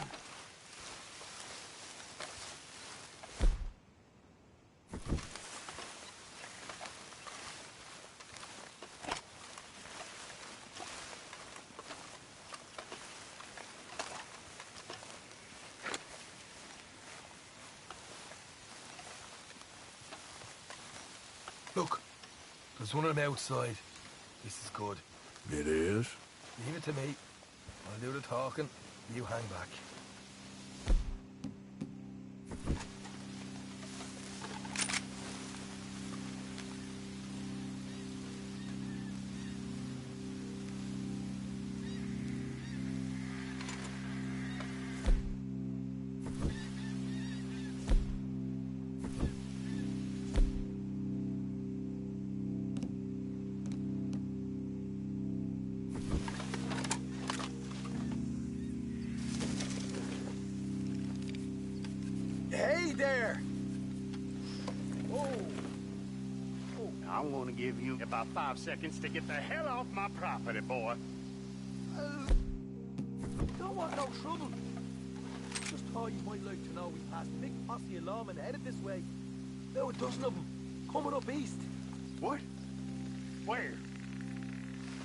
Look, there's one of them outside. This is good. It is? Leave it to me. I'll do the talking. You hang back. Hey there! I want to give you about 5 seconds to get the hell off my property, boy. Don't want no trouble. Just thought you might like to know we passed a big posse of lawmen headed this way. About a dozen of them, coming up east. What? Where?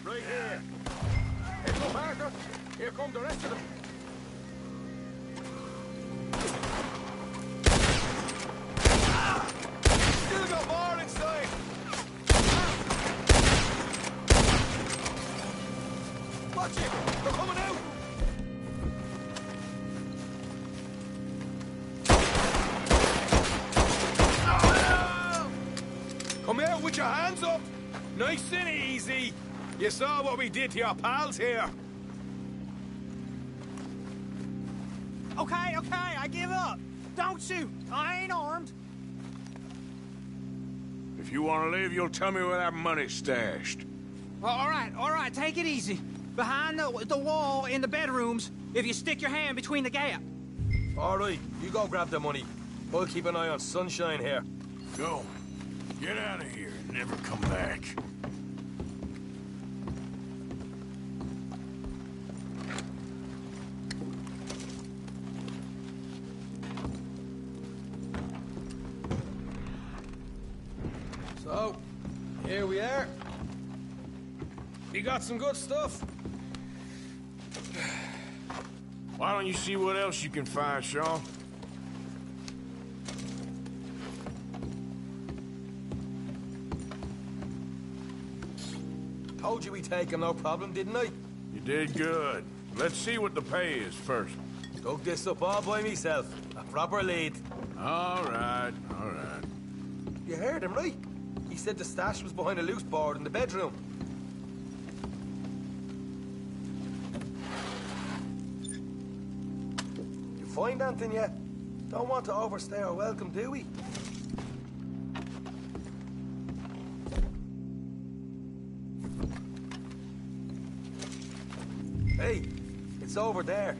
Right here. Hey, come, Arthur. Here come the rest of them. Still got more inside. Watch it. They're coming out. Put your hands up! Nice and easy. You saw what we did to your pals here. Okay, I give up. Don't shoot. I ain't armed. If you want to leave, you'll tell me where that money's stashed. All right, take it easy. Behind the wall in the bedrooms, if you stick your hand between the gap. All right, you go grab the money. I'll keep an eye on Sunshine here. Go. Get out of here and never come back. So, here we are. You got some good stuff. Why don't you see what else you can find, Sean? Told you we'd take him, no problem, didn't I? You did good. Let's see what the pay is first. Dug this up all by myself. A proper lead. All right. You heard him, right? He said the stash was behind a loose board in the bedroom. You find anything yet? Don't want to overstay our welcome, do we? Hey, it's over there.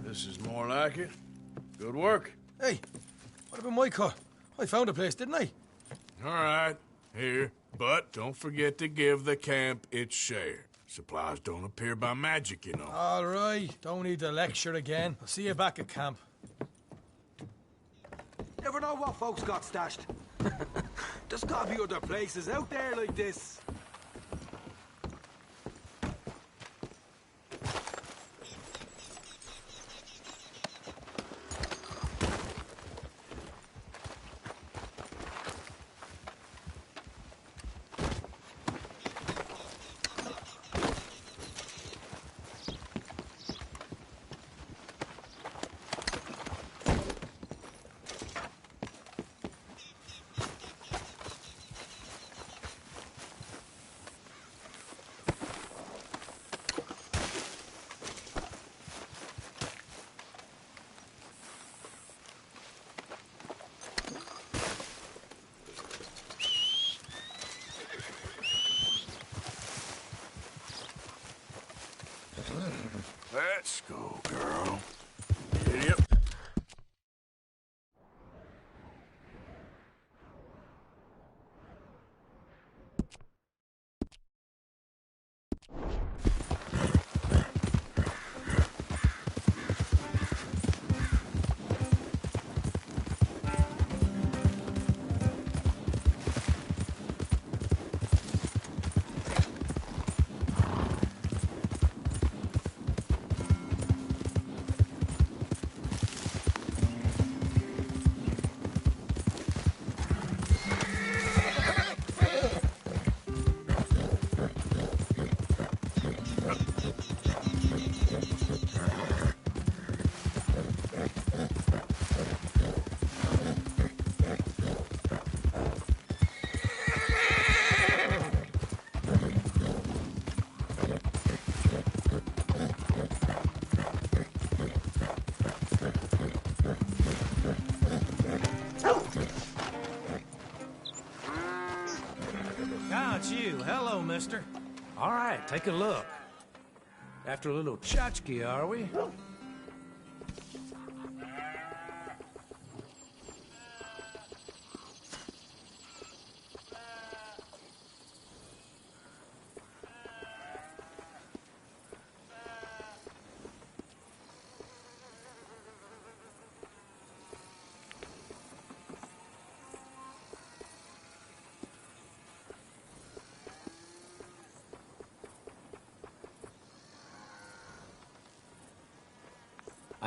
This is more like it. Good work. Hey, what about my car? I found a place, didn't I? All right, here. But don't forget to give the camp its share. Supplies don't appear by magic, you know. All right, don't need to lecture again. I'll see you back at camp. Never know what folks got stashed. There's gotta be other places out there like this. Let's go, girl. Yep. It's you. Hello, mister. All right, take a look. After a little tchotchke, are we?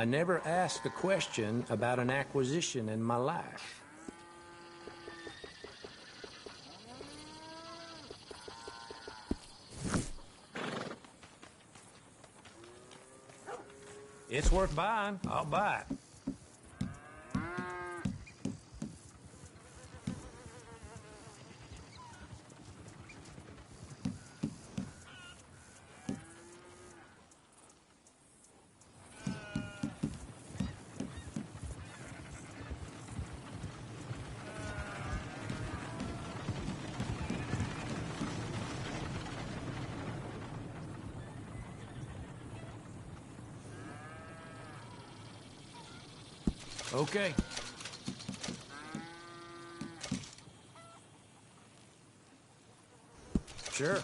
I never asked a question about an acquisition in my life. It's worth buying. I'll buy it. Okay. Sure.